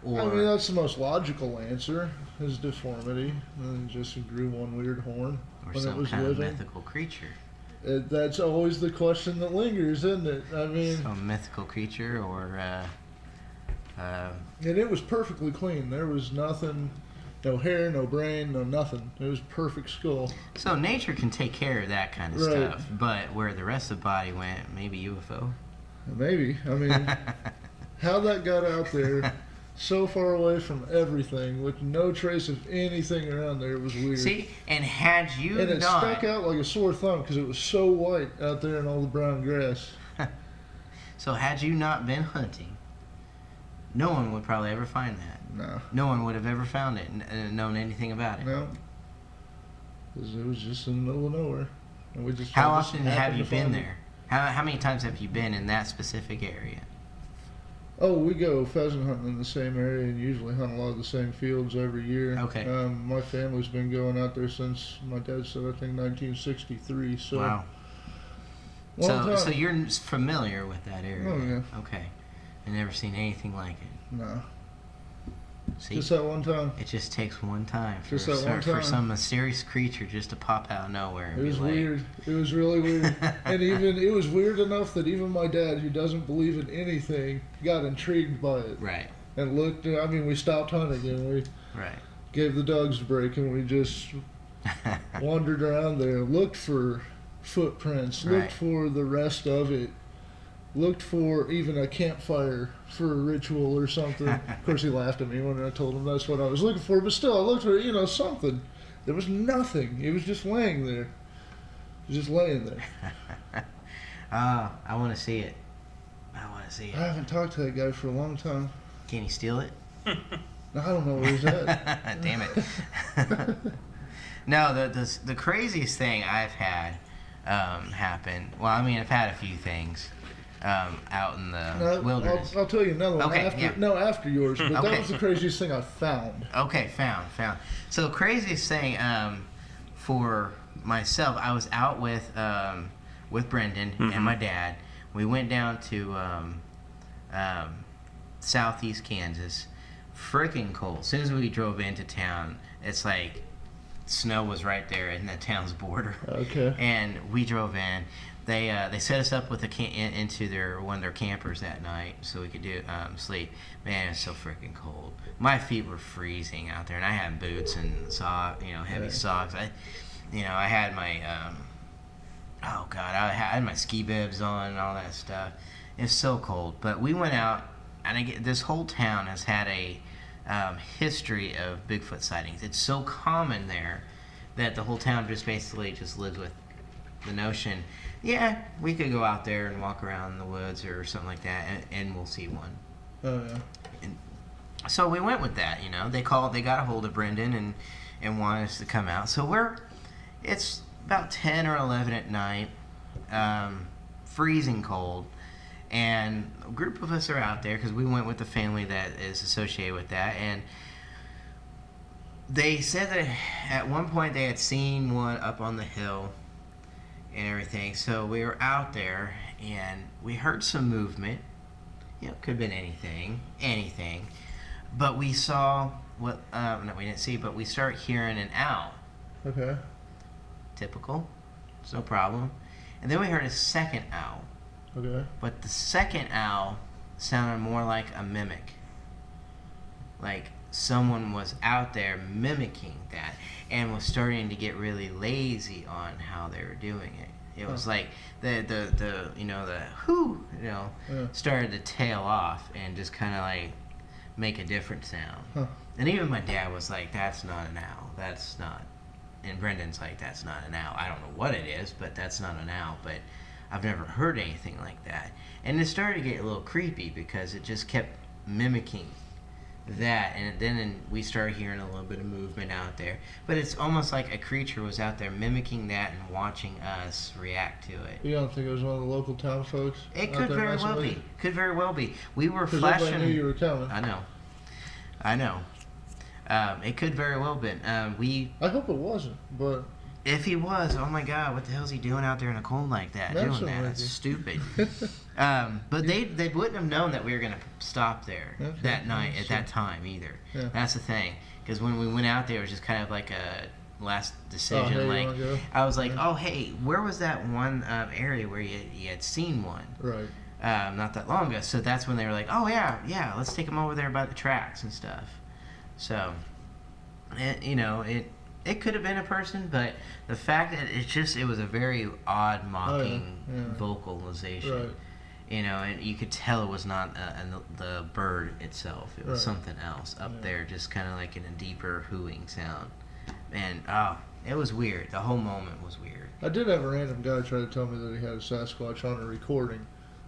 Or I mean, that's the most logical answer, is deformity. And it just grew one weird horn or when it some was kind of living. mythical creature? That's always the question that lingers, isn't it? I mean, Some mythical creature, or and it was perfectly clean. There was nothing, no hair, no brain, no nothing. It was perfect skull. so nature can take care of that kind of Right. stuff, but where the rest of the body went, maybe UFO. Maybe. I mean, how that got out there so far away from everything with no trace of anything around there was weird. See, and had you And it not, stuck out like a sore thumb because it was so white out there in all the brown grass. so had you not been hunting, no one would probably ever find that. No, No one would have ever found it and known anything about it. no. 'Cause it was just in the middle of nowhere. And we just How I just often have happened you to been find it. there? How many times have you been in that specific area? Oh, we go pheasant hunting in the same area and usually hunt a lot of the same fields every year. Okay. My family's been going out there since my dad said, I think, 1963. So, Wow. long time. So you're familiar with that area? Oh, yeah. Okay. I've never seen anything like it. No, See, just that one time. it just takes one time for, Just that one for time. some mysterious creature just to pop out of nowhere and It was be like, weird. It was really weird. And even it was weird enough that even my dad, who doesn't believe in anything, got intrigued by it Right, and looked. I mean, we stopped hunting and we right. gave the dogs a break and we just wandered around there, looked for footprints, Right. looked for the rest of it, looked for even a campfire for a ritual or something. Of course, he laughed at me when I told him that's what I was looking for, but still, I looked for, something. There was nothing. It was just laying there. It was just laying there. I want to see it. I want to see I it. haven't talked to that guy for a long time. Can you steal it? I don't know where he's at. Damn it. No, the craziest thing I've had happen. Well, I mean, I've had a few things out in the wilderness. I'll tell you another one. Okay, after, yeah. No, after yours. But Okay. that was the craziest thing I found. Okay, found. So the craziest thing for myself, I was out with Brendan and my dad. We went down to southeast Kansas. Freaking cold. As soon as we drove into town, it's like snow was right there in the town's border. Okay. And we drove in. They set us up with into one of their campers that night so we could do sleep. Man, it's so freaking cold. My feet were freezing out there, and I had boots and heavy Yeah. socks. I had my I had my ski bibs on and all that stuff. It's so cold. But we went out, and this whole town has had a history of Bigfoot sightings. It's so common there that the whole town just basically lives with the notion, yeah, we could go out there and walk around in the woods or something like that, and we'll see one. Oh yeah. So we went with that, you know. They got a hold of Brendan and wanted us to come out. So it's about 10 or 11 at night, freezing cold, and a group of us are out there because we went with the family that is associated with that, and they said that at one point they had seen one up on the hill and everything. So we were out there and we heard some movement. You know, could have been anything. But we saw what, no, we didn't see, but we start hearing an owl. Okay. Typical. It's no problem. And then we heard a second owl. Okay. But the second owl sounded more like a mimic. Like someone was out there mimicking that and was starting to get really lazy on how they were doing it. It was like the whoo, started to tail off and just kind of like make a different sound. Huh. And even my dad was like, that's not an owl. That's not. And Brendan's like, that's not an owl. I don't know what it is, but that's not an owl. But I've never heard anything like that. And it started to get a little creepy because it just kept mimicking that. And then we started hearing a little bit of movement out there. But it's almost like a creature was out there mimicking that and watching us react to it. You don't think it was one of the local town folks? It out could there very messing well with be. you? Could very well be. We were 'Cause flashing. everybody knew you were coming. I know. It could very well have been. I hope it wasn't, but If he was, oh my God, what the hell is he doing out there in the cold like that? That's Doing that? That's stupid. But they wouldn't have known that we were gonna stop there Okay, that night that's at that time either. Yeah. That's the thing. Because when we went out there, it was just kind of like a last decision. hey, you like wanna go? I was like, Yeah. oh hey, where was that one area where you had seen one? right. Not that long ago. So that's when they were like, oh yeah, let's take them over there by the tracks and stuff. So, it could have been a person, but the fact that it was a very odd mocking yeah. vocalization. Right. And you could tell it was not the bird itself. It was Right. something else up Yeah. there, just kind of like in a deeper hooing sound. And it was weird. The whole moment was weird. I did have a random guy try to tell me that he had a Sasquatch on a recording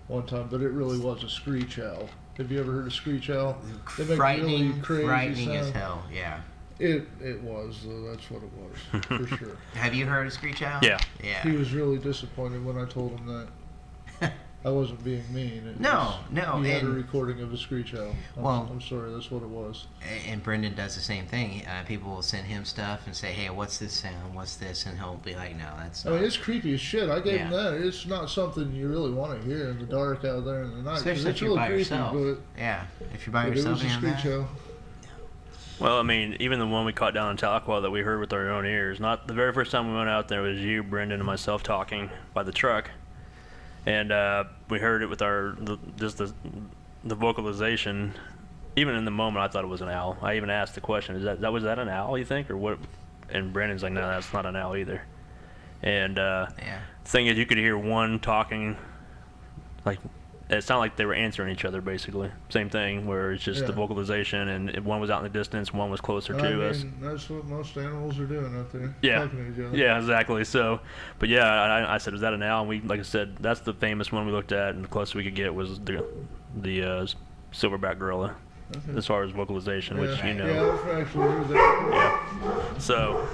one time, but it really was a screech owl. Have you ever heard a screech owl? They make Frightening, really crazy frightening sound. as hell. Yeah. It was, though. That's what it was, for sure. Have you heard a screech owl? Yeah. Yeah. He was really disappointed when I told him that. I wasn't being mean. No. He had a And, recording of a screech owl. I'm sorry, that's what it was. and Brendan does the same thing. People will send him stuff and say, hey, what's this sound? What's this? And he'll be like, no, that's I not. mean, it's creepy as shit. I gave him Yeah. that. It's not something you really want to hear in the dark out there in the night. 'cause Especially if it's you're really by creepy, yourself. but Yeah. If you're by it yourself was a and you have screech that. owl. Well, I mean, even the one we caught down in Tahlequah that we heard with our own ears. Not the very first time we went out there was you, Brendan, and myself talking by the truck, and we heard it with the vocalization. Even in the moment, I thought it was an owl. I even asked the question: was that an owl? You think, or what? And Brendan's like, no, that's not an owl either. And Yeah. thing is, you could hear one talking, like it sounded like they were answering each other basically. Same thing, where it's just the Yeah. vocalization, and one was out in the distance, one was closer to us. That's what most animals are doing out there. Yeah, Talking to each other. yeah, exactly. So, but yeah, I said, is that an owl? And we, like I said, that's the famous one we looked at, and the closest we could get was the silverback gorilla, Okay. as far as vocalization, which Yeah. you know. Yeah, I've actually heard that. Yeah. So,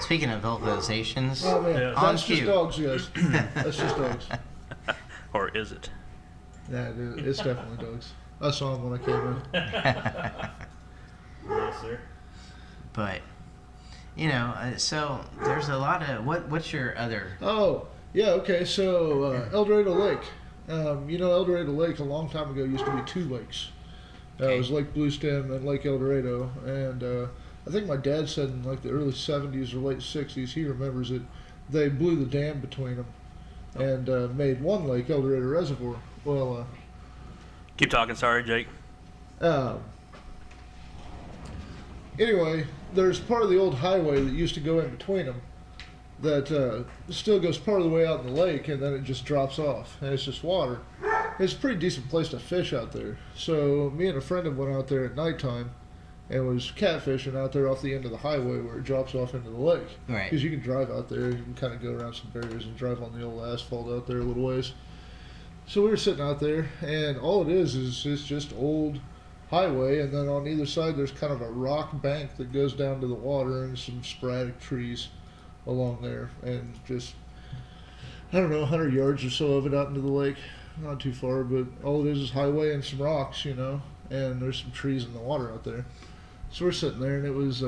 Speaking of vocalizations, Oh, man. Yeah. On That's just cue. dogs, guys. That's just dogs. or is it? Yeah, it's definitely dogs. I saw him when I came in. Yes, sir. but so there's a lot of what's your other? Oh, yeah, okay. So, El Dorado Lake. El Dorado Lake a long time ago used to be two lakes. It was Lake Bluestem and Lake El Dorado. And I think my dad said in like the early 70s or late 60s, he remembers it, they blew the dam between them and made one lake, El Dorado Reservoir. Well, Keep talking. Sorry, Jake. Anyway, there's part of the old highway that used to go in between them that still goes part of the way out in the lake, and then it just drops off, and it's just water. It's a pretty decent place to fish out there. So me and a friend of went out there at nighttime, and was catfishing out there off the end of the highway where it drops off into the lake. Right. Because you can drive out there, you can kind of go around some barriers and drive on the old asphalt out there a little ways. So we were sitting out there, and all it is it's just old highway, and then on either side there's kind of a rock bank that goes down to the water and some sporadic trees along there, and just, I don't know, 100 yards or so of it out into the lake. Not too far, but all it is highway and some rocks, you know, and there's some trees in the water out there. So we're sitting there, and it was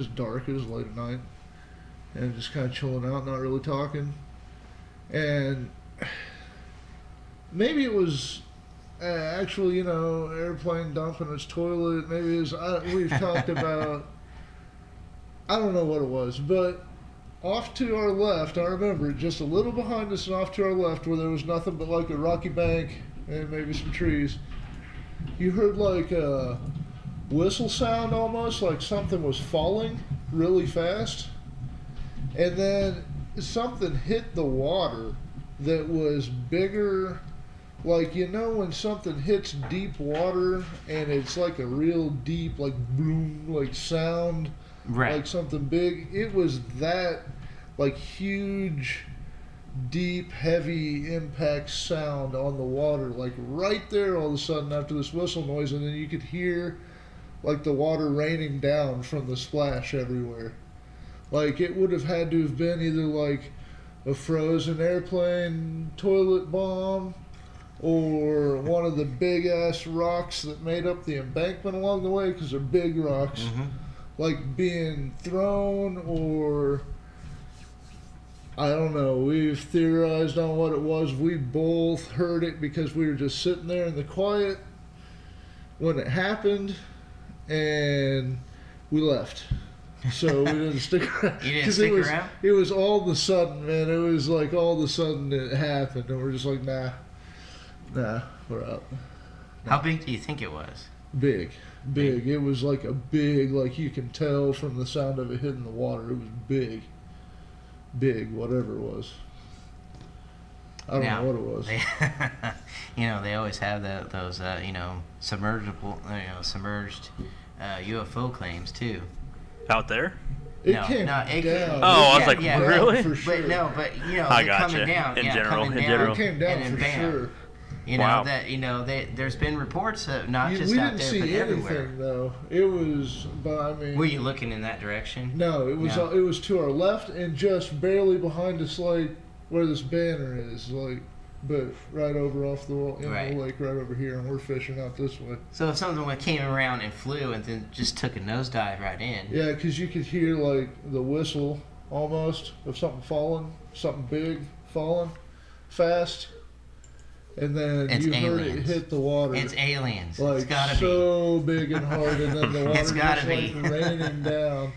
dark, it was late at night, and just kind of chilling out, not really talking. And maybe it was actually, you know, airplane dumping its toilet. Maybe it was, we've talked about, I don't know what it was, but off to our left, I remember it, just a little behind us and off to our left, where there was nothing but like a rocky bank and maybe some trees, you heard like a whistle sound, almost like something was falling really fast. And then something hit the water that was bigger. Like, you know, when something hits deep water and it's like a real deep, like boom, like sound, Right. like something big. It was that, like, huge, deep, heavy impact sound on the water, like right there all of a sudden after this whistle noise, and then you could hear like the water raining down from the splash everywhere. Like, it would have had to have been either like a frozen airplane toilet bomb or one of the big ass rocks that made up the embankment along the way, because they're big rocks, like being thrown, or I don't know. We've theorized on what it was. We both heard it because we were just sitting there in the quiet when it happened, and we left. So we didn't stick around. You didn't 'Cause stick it was, around? It was all of a sudden, man. It was like all of a sudden it happened, and we're just like, nah, we're out. How big do you think it was? Big. It was like a big, like you can tell from the sound of it hitting the water. It was big, whatever it was. I don't know what it was. They, you know, they always have those, you know, submerged UFO claims too. Out there? It No, came no, it- down. Oh, I was Yeah, like, yeah. really? For sure. But no, but you know, I they're gotcha. coming down. In yeah, general, coming in down, general. It came down and then for bam. sure. You know Wow. that, you know, there's been reports of not just We out didn't there see but anything everywhere. though. It was, but I mean, Were you looking in that direction? no, it was No. it was to our left and just barely behind us, like where this banner is, like, but right over off the wall in Right. the lake, right over here, and we're fishing out this way. So if something came around and flew and then just took a nosedive right in. Yeah, because you could hear like the whistle almost of something falling, something big falling fast, and then It's you heard it aliens. hit the water. It's aliens. like It's gotta so big and hard, and then the water It's just gotta like be. raining down,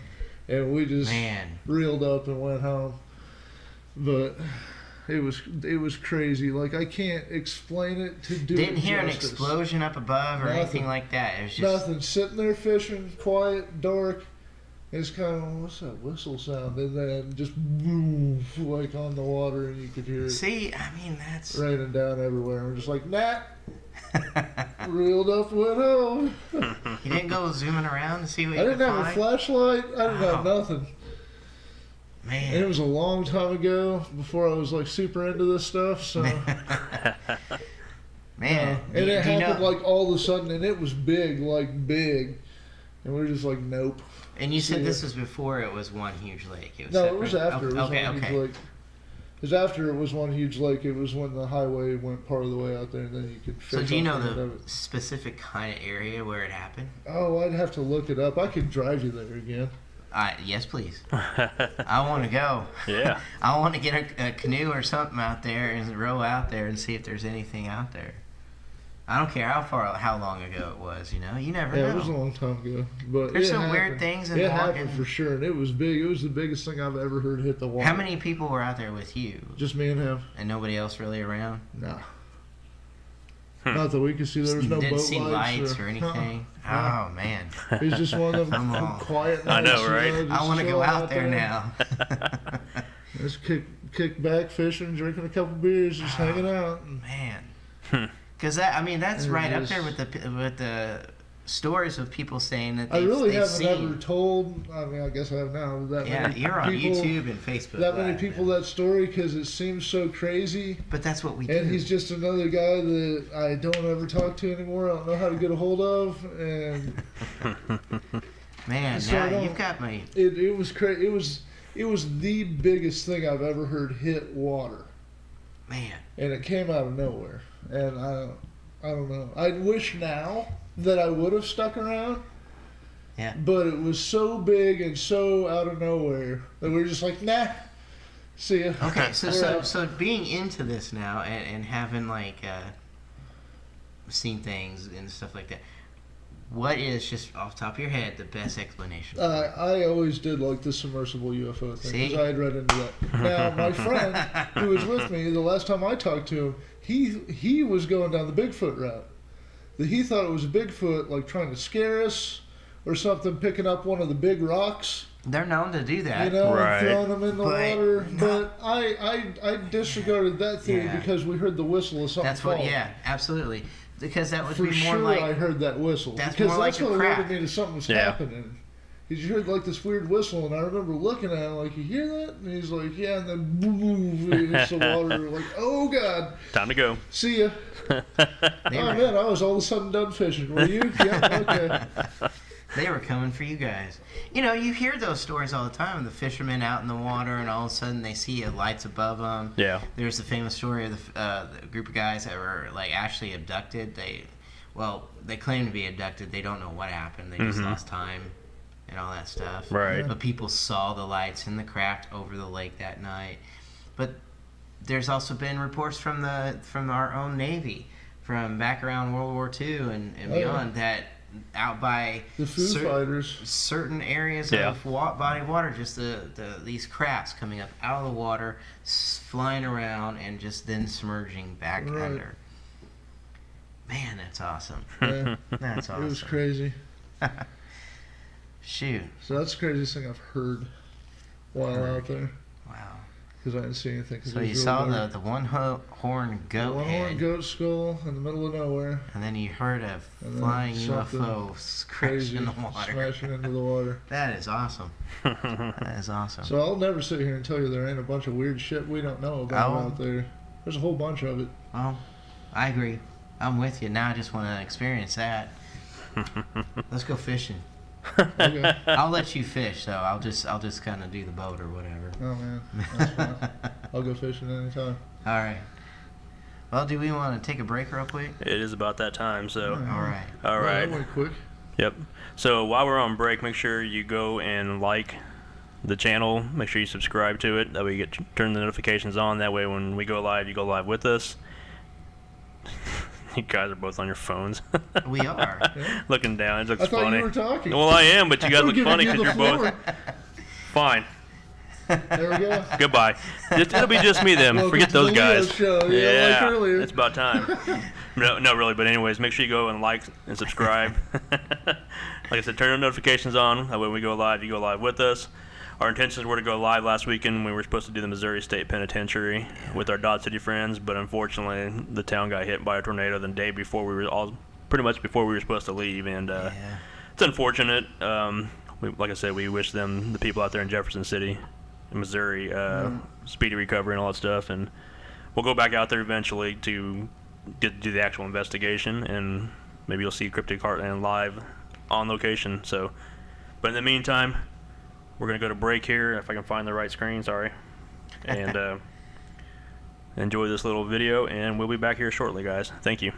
and we be. just Man. reeled up and went home. But it was crazy. Like, I can't explain it to do Didn't it hear an justice. explosion up above or Nothing. anything like that. It was just Nothing. Sitting there fishing, quiet, dark. It's kind of, what's that whistle sound? And then just boom, like on the water, and you could hear it see. I mean, that's raining down everywhere. And we're just like, nah. Reeled up, went home. you didn't go zooming around to see what I you didn't could have a find? flashlight. I didn't have Wow. nothing. Man. And it was a long time ago before I was like super into this stuff. So. Man, And it do you happened know- like all of a sudden, and it was big, like big. And we were just like, nope. And you said Yeah. this was before it was one huge lake. It was No, it was separate. after. It was Okay, one okay. huge lake. It was after it was one huge lake. It was when the highway went part of the way out there, and then you could fish. So do you know off the end the of it. specific kind of area where it happened? Oh, I'd have to look it up. I could drive you there again. Yes, please. I want to go. Yeah. I want to get a canoe or something out there and row out there and see if there's anything out there. I don't care how long ago it was. You know, you never Yeah, know. it was a long time ago. But There's it some weird happened. things in It walking. happened for sure, and it was big. It was the biggest thing I've ever heard hit the water. How many people were out there with you Just me and him. and nobody else really around? Nah. Not that we could see. There was no Didn't boat see lights or anything. Uh-uh. Oh man, It's just one of them Come on. quiet I nights. know, right? You know, I just want to go chilling out there now. Just kick back, fishing, drinking a couple beers, just hanging out. Man, because that's It right up is. there with the stories of people saying that I really they've haven't seen. ever told. I mean, I guess I have now. That Yeah, many you're on people, YouTube and Facebook. That many Live, people man. that story because it seems so crazy. But that's what we do. And he's just another guy that I don't ever talk to anymore. I don't know how to get a hold of, and Man, So I now don't- you've got me. it was crazy. It was the biggest thing I've ever heard hit water, Man, and it came out of nowhere. And I don't know. I wish now that I would have stuck around. Yeah. But it was so big and so out of nowhere that we were just like, nah. See ya. okay, We're so out. being into this now and having like seen things and stuff like that, what is, just off the top of your head, the best explanation? I always did like the submersible UFO thing See? because I had read into that. Now my friend who was with me the last time I talked to him, he was going down the Bigfoot route. That he thought it was a Bigfoot like trying to scare us or something, picking up one of the big rocks, They're known to do that. you know, Right. and throwing them in the But water. not- But I disregarded that theory Yeah. because we heard the whistle of something. That's what. fall. Yeah, absolutely. Because that would For be more sure, like. I heard that whistle that's because more like that's a what crack. alerted me to something was Yeah. happening. Because you heard like this weird whistle, and I remember looking at him like, "You hear that?" And he's like, "Yeah." And then boom, boom, it hits the water. Like, oh god, Time to go. see ya. They Oh were, man, I was all of a sudden done fishing. Were you? Yeah, okay. they were coming for you guys. You know, you hear those stories all the time. The fishermen out in the water, and all of a sudden they see lights above them. Yeah. There's the famous story of the group of guys that were like actually abducted. They claim to be abducted. They don't know what happened. They just lost time and all that stuff. Right. But people saw the lights in the craft over the lake that night. But there's also been reports from our own Navy, from back around World War II and Oh, yeah. beyond, that out by The Foo Fighters. certain areas Yeah. of body of water, just these crafts coming up out of the water, flying around, and just then submerging back Right. under. Man, that's awesome. Yeah, That's it was awesome. crazy. Shoot. So that's the craziest thing I've heard while out there Wow. because I didn't see anything. 'cause So it you was saw really dark. the one-horn goat One head, horn goat skull in the middle of nowhere. and then you heard a And then flying something UFO Crazy, crashing in the water. smashing into the water. That is awesome. That is awesome. So I'll never sit here and tell you there ain't a bunch of weird shit we don't know about Oh. out there. There's a whole bunch of it. Well, I agree. I'm with you. Now I just want to experience that. Let's go fishing. Okay. I'll let you fish, though. I'll just kind of do the boat or whatever. Oh man, that's fine. I'll go fishing anytime. All right. Well, do we want to take a break real quick? It is about that time, so. All right. All Well, right. that went quick. Yep. So while we're on break, make sure you go and like the channel. Make sure you subscribe to it. That way you turn the notifications on. That way when we go live, you go live with us. You guys are both on your phones. We are. Looking down. It looks I thought funny. you were talking. Well, I am, but you guys We're look giving funny you because the you're floor. both. Fine. There we go. Goodbye. It'll be just me then. Welcome Forget to the those guys. Leo Show. Yeah, like earlier. It's about time. No, really. But anyways, make sure you go and like and subscribe. Like I said, turn the notifications on. That way, when we go live, you go live with us. Our intentions were to go live last weekend. We were supposed to do the Missouri State Penitentiary with our Dodge City friends, but unfortunately, the town got hit by a tornado the day before we were pretty much before we were supposed to leave, and Yeah. it's unfortunate. Like I said, we wish the people out there in Jefferson City, in Missouri, speedy recovery and all that stuff, and we'll go back out there eventually to do the actual investigation, and maybe you'll see Cryptic Heartland live on location. So, but in the meantime, we're gonna go to break here if I can find the right screen. Sorry, and enjoy this little video, and we'll be back here shortly, guys. Thank you.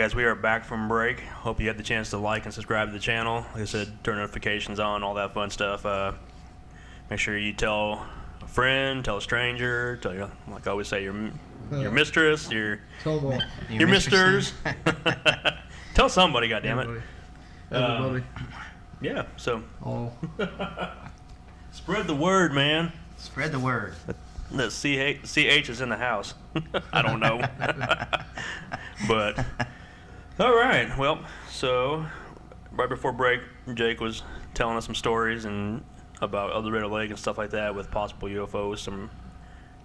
guys, we are back from break. Hope you had the chance to like and subscribe to the channel. Like I said, turn notifications on, all that fun stuff. Make sure you tell a friend, tell a stranger, tell your, like I always say, your mistress, your Tell them all. your misters. Tell somebody, goddammit. Everybody. Yeah, so All. spread the word, man. Spread the word. The CH is in the house. I don't know. But, all right. Well, so right before break, Jake was telling us some stories and about El Dorado Lake and stuff like that with possible UFOs. Some,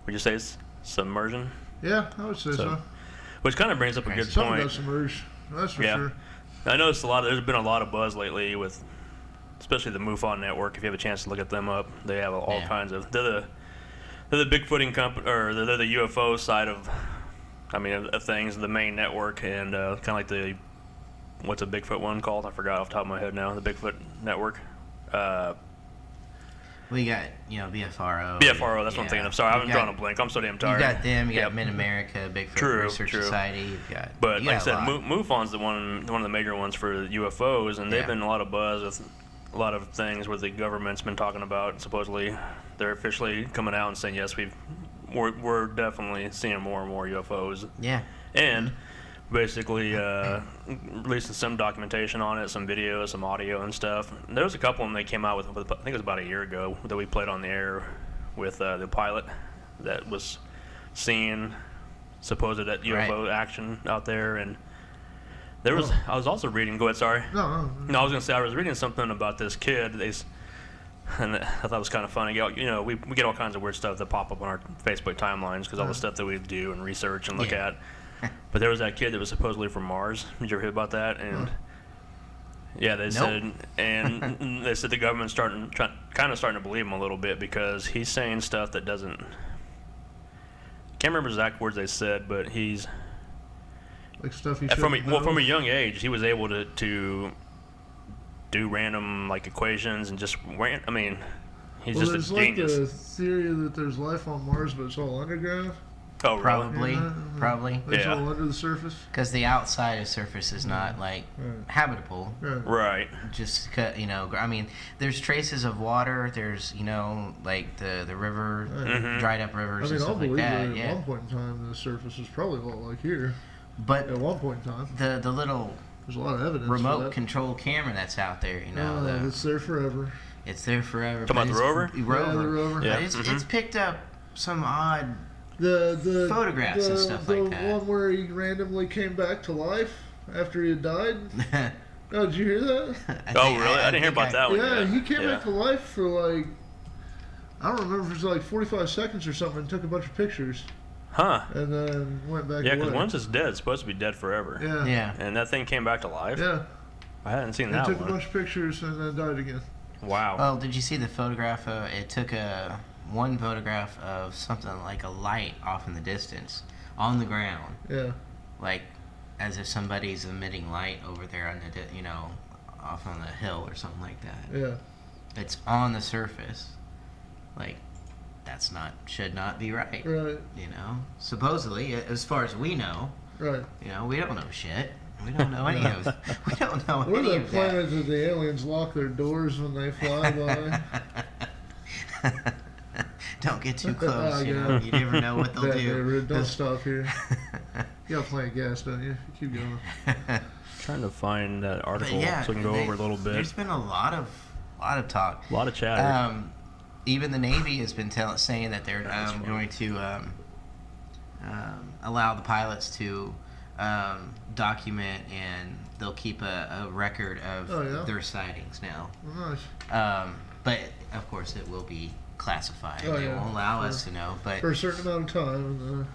would you say it's submersion? Yeah, I would say so. Which kind of brings up a good Something point. got submerged. That's for Yeah. sure. I noticed there's been a lot of buzz lately with, especially the MUFON network. If you have a chance to look at them up, they have all kinds of. They're the Bigfooting company, or they're the UFO side of things, the main network, and kind of like the, what's a Bigfoot one called? I forgot off the top of my head now. The Bigfoot network. We got, BFRO. BFRO, that's what I'm thinking of. Sorry, I'm drawing a blank. I'm so damn tired. You got them. You got Yep. Mid-America, Bigfoot True, Research true. Society. You've got. But you like I got said, a lot. MUFON's one of the major ones for UFOs, and they've Yeah. been a lot of buzz with a lot of things where the government's been talking about. Supposedly, they're officially coming out and saying yes, we're definitely seeing more and more UFOs, Yeah. and basically releasing some documentation on it, some video, some audio and stuff. There was a couple of them they came out with. I think it was about a year ago that we played on the air with the pilot that was seeing supposed UFO action out there, and there was. I was also reading. Go ahead. Sorry. No. No, I was gonna say I was reading something about this kid. And I thought it was kind of funny. We get all kinds of weird stuff that pop up on our Facebook timelines because all the stuff that we do and research and look at. But there was that kid that was supposedly from Mars. Did you ever hear about that? And yeah, they said, and they said the government's starting to believe him a little bit because he's saying stuff that doesn't. Can't remember exact words they said, but he's Like stuff you from shouldn't know. a young age he was able to do random equations and just he's just there's a like genius. the theory that there's life on Mars, but it's all underground. Oh, really? Probably. Yeah. Probably. It's Yeah. all under the surface. Because the outside of surface is not habitable. Right. Right. Just there's traces of water. There's like the river, dried up rivers and I'll stuff like believe that. that at one point in time the surface was probably a lot like here. But At one point in time, the little there's a lot of evidence. for remote that. control camera that's out there, It's there forever. it's there forever. Talking about but the rover? it's- Yeah, the rover. Yeah. It's picked up some odd. The Photographs and stuff like that. The one where he randomly came back to life after he had died. Oh, did you hear that? Oh, really? I didn't hear about that one. Yeah, yet. he came Yeah. back to life for like, I don't remember if it was like 45 seconds or something, and took a bunch of pictures, Huh? and then went back Yeah, away. because once it's dead, it's supposed to be dead forever. Yeah. Yeah. And that thing came back to life. Yeah. I hadn't seen He that took a one. bunch of pictures and then died again. Wow. Well, did you see the photograph? It took one photograph of something like a light off in the distance on the ground, Yeah. like as if somebody's emitting light over there on the off on the hill or something like that. Yeah. It's on the surface, like should not be right. Right. Supposedly, as far as we know, Right. we don't know shit. We don't know any of. We don't know We're any the of that. planet that the aliens lock their doors when they fly by. Don't get too close. Yeah. You never know what they'll do. Don't stop here. You got plenty of gas, don't you? Keep going. Trying to find that But article yeah, so we can go over a little bit. There's been a lot of talk. A lot of chatter. Even the Navy has been saying that they're going to allow the pilots to document, and they'll keep a record of their sightings now. Oh, nice. But of course, it will be classified. Oh, They yeah. won't allow us to know. But For a certain amount of time.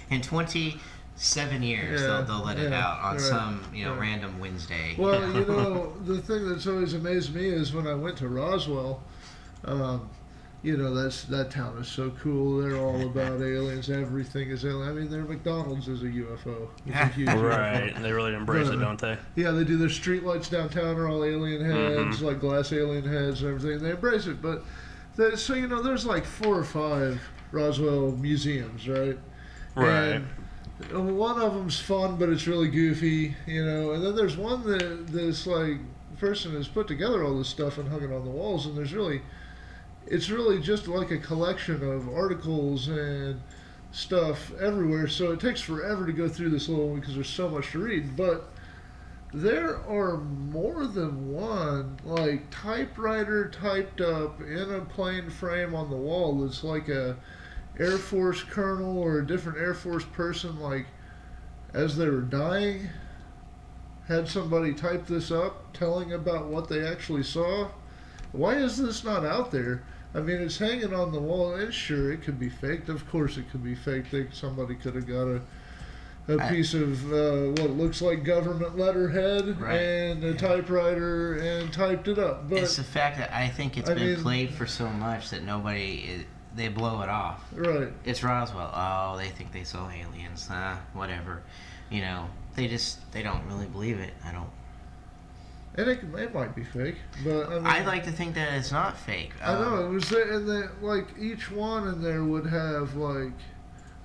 And, 27 years, Yeah, they'll let it yeah, out on right, some right. random Wednesday. well, the thing that's always amazed me is when I went to Roswell. That town is so cool. They're all about aliens. Everything is alien. I mean, their McDonald's is a UFO. It's a huge right. UFO. They really embrace it, don't they? Yeah, they do. Their streetlights downtown are all alien heads, like glass alien heads and everything. They embrace it. But there's like 4 or 5 Roswell museums, right? Right. And one of them's fun, but it's really goofy, you know. And then there's one that this like person has put together all this stuff and hung it on the walls, and it's really just like a collection of articles and stuff everywhere. So it takes forever to go through this little one because there's so much to read. But there are more than one like typewriter typed up in a plain frame on the wall that's like a Air Force colonel or a different Air Force person, like as they were dying, had somebody type this up telling about what they actually saw. Why is this not out there? I mean, it's hanging on the wall, and sure, it could be faked. Of course it could be faked. Somebody could have got a piece of what looks like government letterhead and a typewriter and typed it up. But it's the fact that I think it's been played for so much that they blow it off. Right. It's Roswell. Oh, they think they saw aliens. Whatever. You know, they don't really believe it. I don't. And it might be fake, but I mean, I'd like to think that it's not fake. I know it was there, and like each one in there would have like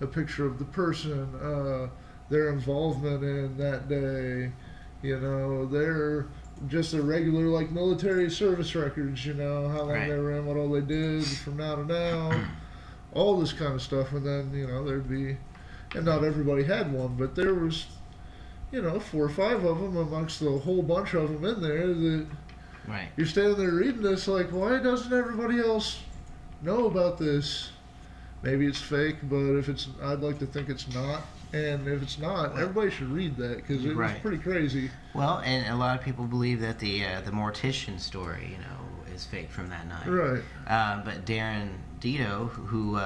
a picture of the person, their involvement in that day, you know, their just a regular like military service records, you know, how long they were in, what all they did from now to now, all this kind of stuff, and then you know there'd be, and not everybody had one, but there was, you know, 4 or 5 of them amongst the whole bunch of them in there that you're standing there reading this like, why doesn't everybody else know about this? Maybe it's fake, but if it's, I'd like to think it's not. And if it's not, everybody should read that because it was pretty crazy. Well, and a lot of people believe that the mortician story, you know, is fake from that night. Right. But Darren Dito, who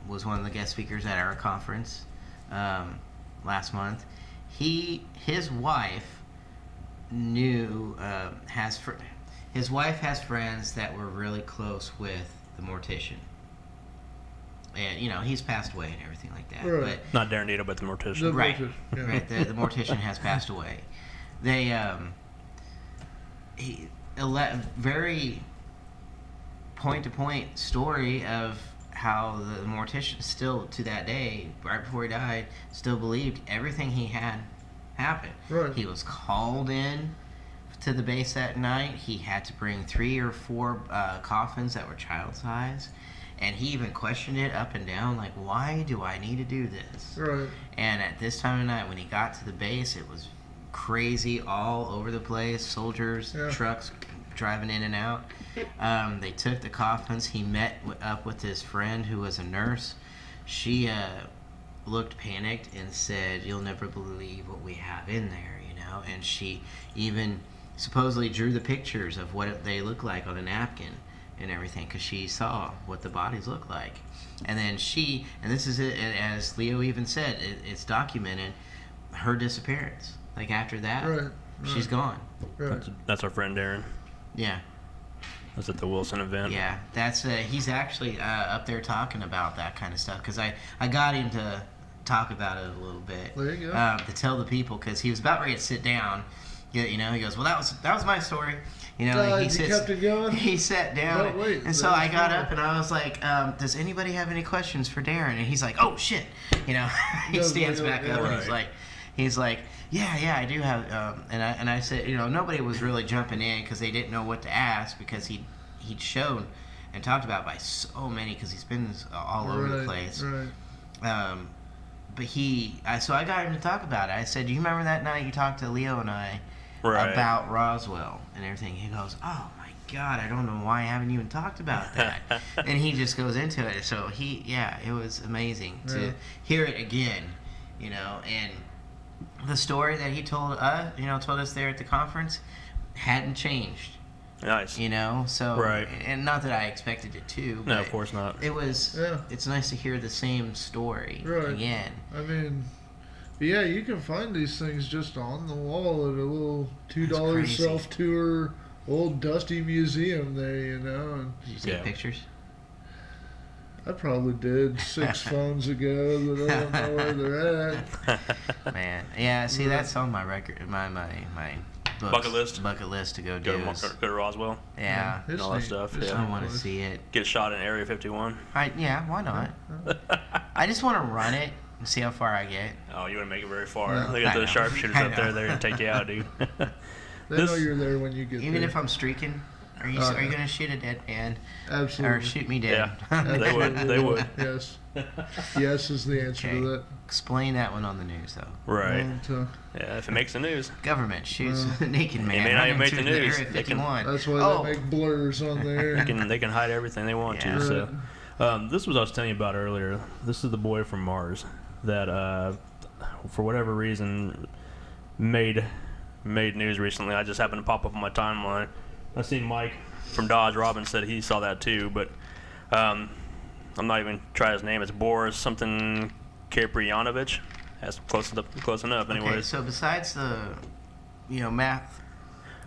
was one of the guest speakers at our conference last month, his wife knew his wife has friends that were really close with the mortician, and you know he's passed away and everything like that. Right. But Not Darren Dito, but the mortician. right. The mortician has passed away. They very point to point story of how the mortician still, to that day, right before he died, still believed everything he had happened. Right. He was called in to the base that night. He had to bring 3 or 4 coffins that were child size, and he even questioned it up and down, like, why do I need to do this? Right. And at this time of night, when he got to the base, it was crazy all over the place. Soldiers, trucks driving in and out. They took the coffins. He met up with his friend who was a nurse. She looked panicked and said, "You'll never believe what we have in there," you know. And she even supposedly drew the pictures of what they look like on a napkin and everything, because she saw what the bodies look like. And then and this is it, as Leo even said, it's documented, her disappearance. Like after that, she's gone. Right. That's our friend Darren. Yeah. That's at the Wilson event. Yeah, that's he's actually up there talking about that kind of stuff, because I got him to talk about it a little bit. There you go. To tell the people, because he was about ready to sit down. You know, he goes, "Well, that was my story." You know, he kept it going. He sat down, No, wait, and so I got up and I was like, "Does anybody have any questions for Darren?" And he's like, "Oh shit!" You know, he stands back up and he's like, "Yeah, I do have." And I said, you know, nobody was really jumping in because they didn't know what to ask, because he'd shown and talked about by so many, because he's been all over the place. Right. But so I got him to talk about it. I said, "Do you remember that night you talked to Leo and I about Roswell and everything?" He goes, "Oh my God, I don't know why I haven't even talked about that." And he just goes into it. So it was amazing to hear it again, you know. And the story that he told us there at the conference hadn't changed. Nice. You know, so and not that I expected it to. But no, of course not. It was. Yeah. It's nice to hear the same story again. I mean, yeah, you can find these things just on the wall at a little $2 self-tour old dusty museum there, you know. And did you take pictures? I probably did 6 phones ago that I don't know where they're at. Man, yeah. See, that's on my record, my books, bucket list to go to Roswell. Yeah, and all that stuff. I want to see it. Get a shot in Area 51. Why not? I just want to run it See how far I get. Oh, you wouldn't make it very far. Yeah. Look at I those know. sharpshooters I up there. know. They're going to take you out, dude. They This- know you're there when you get Even there. if I'm streaking, are you gonna shoot a dead man Absolutely. or shoot me dead? Yeah. They would. They would. Yes. Yes is the answer Okay. to that. Explain that one on the news though. Right. And, Yeah, if it makes the news. Government shoots a naked man. may not even running make the through news. Area They can- 51. that's why Oh, they make blurs on there. They can hide everything they want Yeah. to. So, this was I was telling you about earlier. This is the boy from Mars that, for whatever reason, made news recently. I just happened to pop up on my timeline. I seen Mike from Dodge Robbins said he saw that too, but I'm not even trying his name. It's Boris something Kaprianovich. That's close enough. okay. Anyways, So besides the, math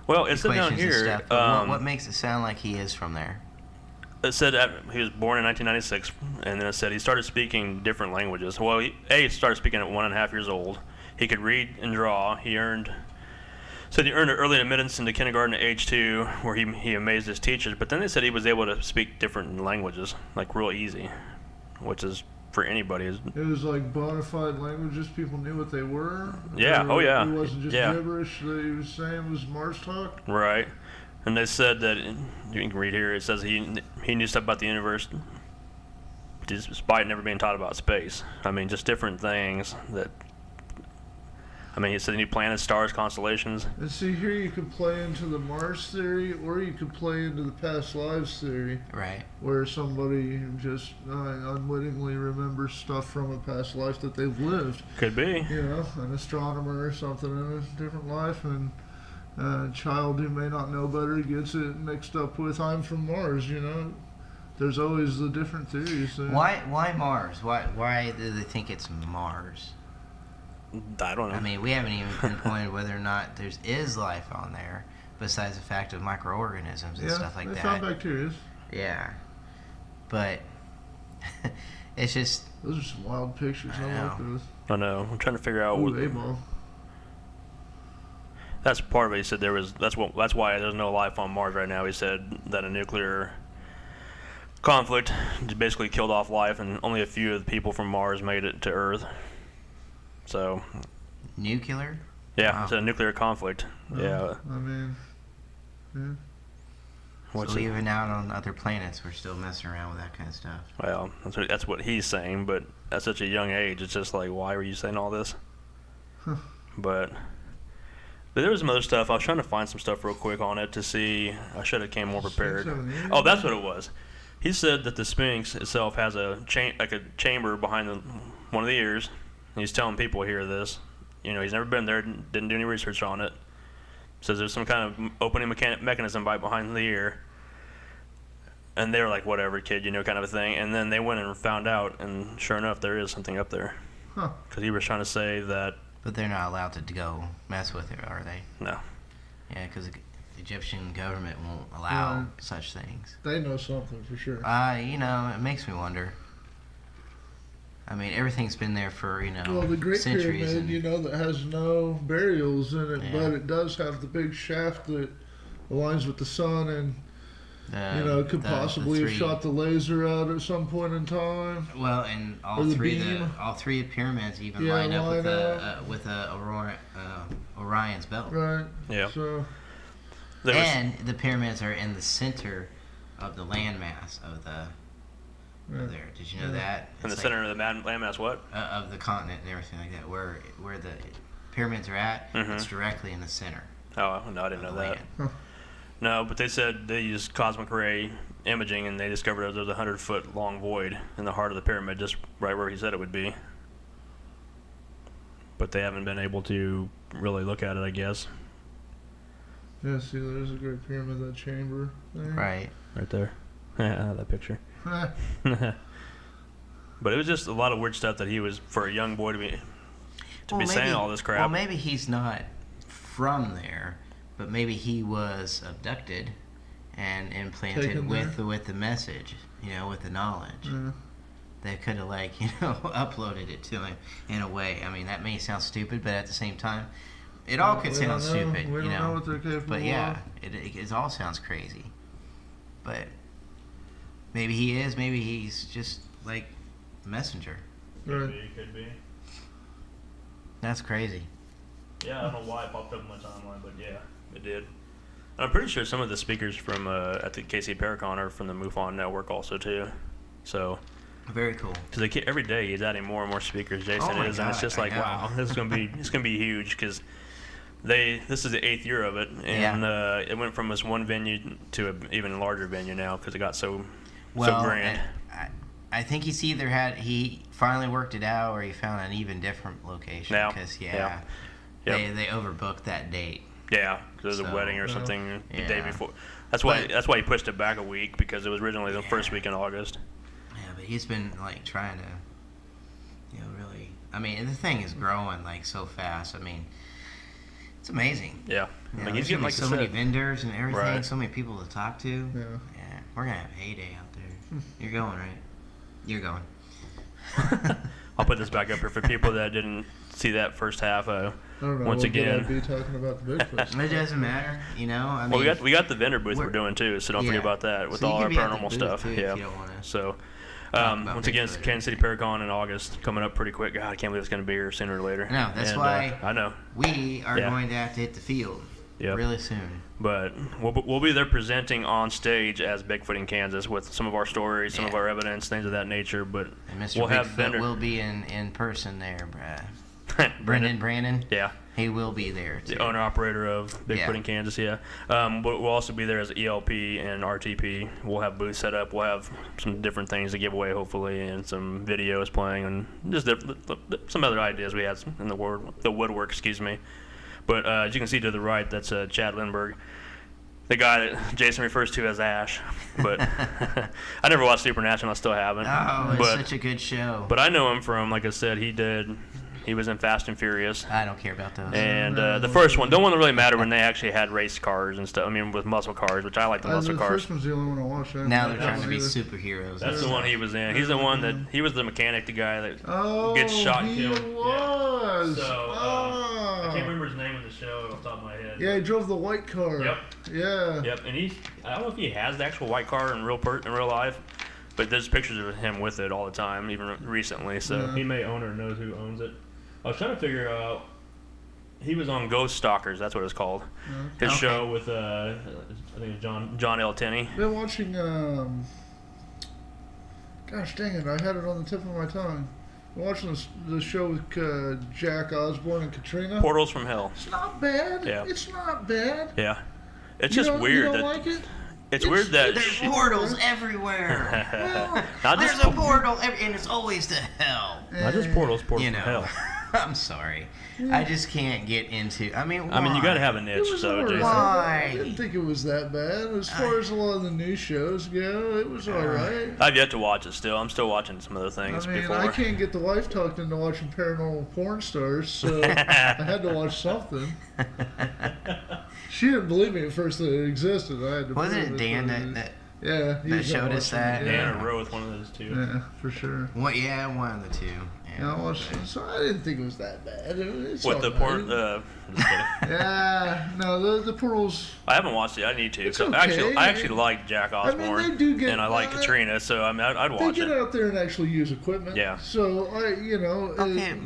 well, it said equations down here. and stuff, but what makes it sound like he is from there? It said that he was born in 1996, and then it said he started speaking different languages. Well, he started speaking at 1.5 years old. He could read and draw. He earned an early admittance into kindergarten at age 2, where he amazed his teachers. But then they said he was able to speak different languages, like real easy, which is for anybody. It was like bona fide languages. People knew what they were. Yeah, Or oh, yeah. It wasn't just Yeah. gibberish that he was saying was Mars talk. Right. And they said that, you can read here, it says he knew stuff about the universe despite never being taught about space. I mean, just different things that, he said he knew planets, stars, constellations. And see, here you could play into the Mars theory, or you could play into the past lives theory, Right. where somebody just unwittingly remembers stuff from a past life that they've lived. Could be. You know, an astronomer or something in a different life, and a child who may not know better gets it mixed up with I'm from Mars. There's always the different theories. Why Mars? Why do they think it's Mars? I don't know. I mean, we haven't even pinpointed whether or not there is life on there, besides the fact of microorganisms and Yeah, stuff like they that. found bacteria. Yeah, but it's just Those are some wild pictures. I I like know. those. I know. I'm trying to figure out. Ooh, A-ball. That's part of it. He said that's why there's no life on Mars right now. He said that a nuclear conflict basically killed off life, and only a few of the people from Mars made it to Earth. So, nuclear. yeah, Wow. it's a nuclear conflict. Yeah. I mean, yeah. What's So it? even out on other planets, we're still messing around with that kind of stuff. Well, that's what he's saying, but at such a young age, it's just like, why were you saying all this? But there was some other stuff. I was trying to find some stuff real quick on it to see. I should have came more prepared. Oh, that's what it was. He said that the Sphinx itself has a chamber behind one of the ears. And he's telling people here this. He's never been there, didn't do any research on it. Says there's some kind of opening mechanism right behind the ear. And they were like, whatever, kid, kind of a thing. And then they went and found out, and sure enough, there is something up there. Huh. Because he was trying to say that, But they're not allowed to go mess with it, are they? no. Yeah, because the Egyptian government won't allow Yeah. such things. They know something for sure. It makes me wonder. I mean, everything's been there for, Well, the Great centuries. Pyramid, that has no burials in it, Yeah. but it does have the big shaft that aligns with the sun and, could the possibly have three- shot the laser out at some point in time. Well, and Or all the three beam. all three pyramids even Yeah, line up line with Orion's belt. Right. Yeah. So, There was, And the pyramids are in the center of the landmass of the yeah. there. Did you know that? in the It's center of the landmass, what? of the continent and everything like that, where the pyramids are at, Mhm. it's directly in the center Oh, no, I didn't of know the that. land. No, but they said they used cosmic ray imaging, and they discovered that there's a 100-foot long void in the heart of the pyramid, just right where he said it would be. But they haven't been able to really look at it, I guess. Yeah, see, there's a Great Pyramid, that chamber there. Right. Right there. Yeah, that picture. But it was just a lot of weird stuff that he was, for a young boy to be saying all this crap. Well, maybe he's not from there, but maybe he was abducted and implanted Taken with the message, with the knowledge. Yeah. They could have uploaded it to him in a way. I mean, that may sound stupid, but at the same time, it all could We sound don't know. stupid. We don't know what they're capable But yeah, of. it all sounds crazy. But maybe he is. Maybe he's just like a messenger. Right. Could be. That's crazy. Yeah, I don't know why it popped up on my timeline, but yeah, it did. And I'm pretty sure some of the speakers from at the KC Paracon are from the MUFON network also too. So. Very cool. Because every day he's adding more and more speakers. Jason my is, and it's God, just I like, know. wow, this is gonna be huge because this is the 8th year of it, and it went from this one venue to an even larger venue now because it got so grand. I think he finally worked it out, or he found an even different location. Now, Because Yep. they overbooked that date. Yeah, because there was a So, wedding or something the day yeah. before. That's why he pushed it back a week because it was originally the first week in August. Yeah, but he's been like trying to, really. I mean, and the thing is growing like so fast. I mean, it's amazing. Yeah, You know, like there's he's getting gonna like be so many vendors and everything, Right. so many people to talk to. Yeah. Yeah, we're gonna have a heyday out there. You're going, right? You're going. I'll put this back up here for people that didn't see that first half. I don't know. Once what good again, I'd be talking about the Bigfoot. It doesn't matter, I mean, well, we got the vendor booth we're we're- doing too, so don't yeah. forget about that with So you all can our be at the paranormal booth, stuff. too, if Yeah. you don't wanna So about once again, it's Bigfoot. Kansas City Paracon in August coming up pretty quick. God, I can't believe it's going to be here sooner or later. No, that's And, why I know, we are Yeah. going to have to hit the field Yep. really soon. but we'll be there presenting on stage as Bigfoot in Kansas with some of our stories, some of Yeah. our evidence, things of that nature. But And Mr. we'll have Bigfoot vendor. will be in person there, Brandon. Yeah. He will be there too. The owner operator of Bigfoot Yeah. in Kansas, yeah. But we'll also be there as ELP and RTP. We'll have booths set up. We'll have some different things to give away, hopefully, and some videos playing, and just some other ideas we had in the woodwork, excuse me. But as you can see to the right, that's Chad Lindbergh, the guy that Jason refers to as Ash. But I never watched Supernatural. I still haven't. Oh, it's but, such a good show. But I know him from, like I said, he was in Fast and Furious. I don't care about those. And the first one, the one that really mattered when they actually had race cars and stuff. I mean, with muscle cars, which I like the muscle The cars. first one's the only one I watched. Now they're trying to be either. superheroes. That's the one he was in. He's the one that he was the mechanic, the guy that Oh, gets shot and he killed. was. Yeah. So Ah. I can't remember his name in the show off the top of my head. Yeah, he drove the white car. Yep. Yeah. Yep. And I don't know if he has the actual white car in real life, but there's pictures of him with it all the time, even recently. So Yeah. he may own it or knows who owns it. I was trying to figure out. He was on Ghost Stalkers. That's what it's called. His Okay. show with I think it's John L. Tenney. Been watching. Gosh dang it! I had it on the tip of my tongue. Been watching the show with Jack Osborne and Katrina. Portals from Hell. It's not bad. Yeah. It's not bad. Yeah. It's You just don't- weird You don't that like it? it's weird that There's portals everywhere. not There's just a portal, and it's always to hell. not just portals You from know. hell. I'm sorry. I just can't get into. I mean, why? You got to have a It niche, was though, alright. Jason. Why? I didn't think it was that bad. As far as a lot of the new shows go, it was alright. I've yet to watch it. Still, I'm still watching some other things I mean, before. I can't get the wife talked into watching paranormal porn stars, so I had to watch something. She didn't believe me at first that it existed. I had to. Wasn't prove it Dan but that Yeah, he that was showed not us watching that? it, Dan Yeah. or Roe with one of those two. Yeah, for sure. What? Yeah, one of the two. Yeah, I watched it, so I didn't think it was that bad. It's What the alright. porn? Just kidding. Yeah, no, the portals. I haven't watched it. I need to. It's So okay. I actually like Jack I mean, Osborne, they do get- and I like Katrina. So I mean, I'd They watch get it. out there and actually use equipment. Yeah. So Okay, you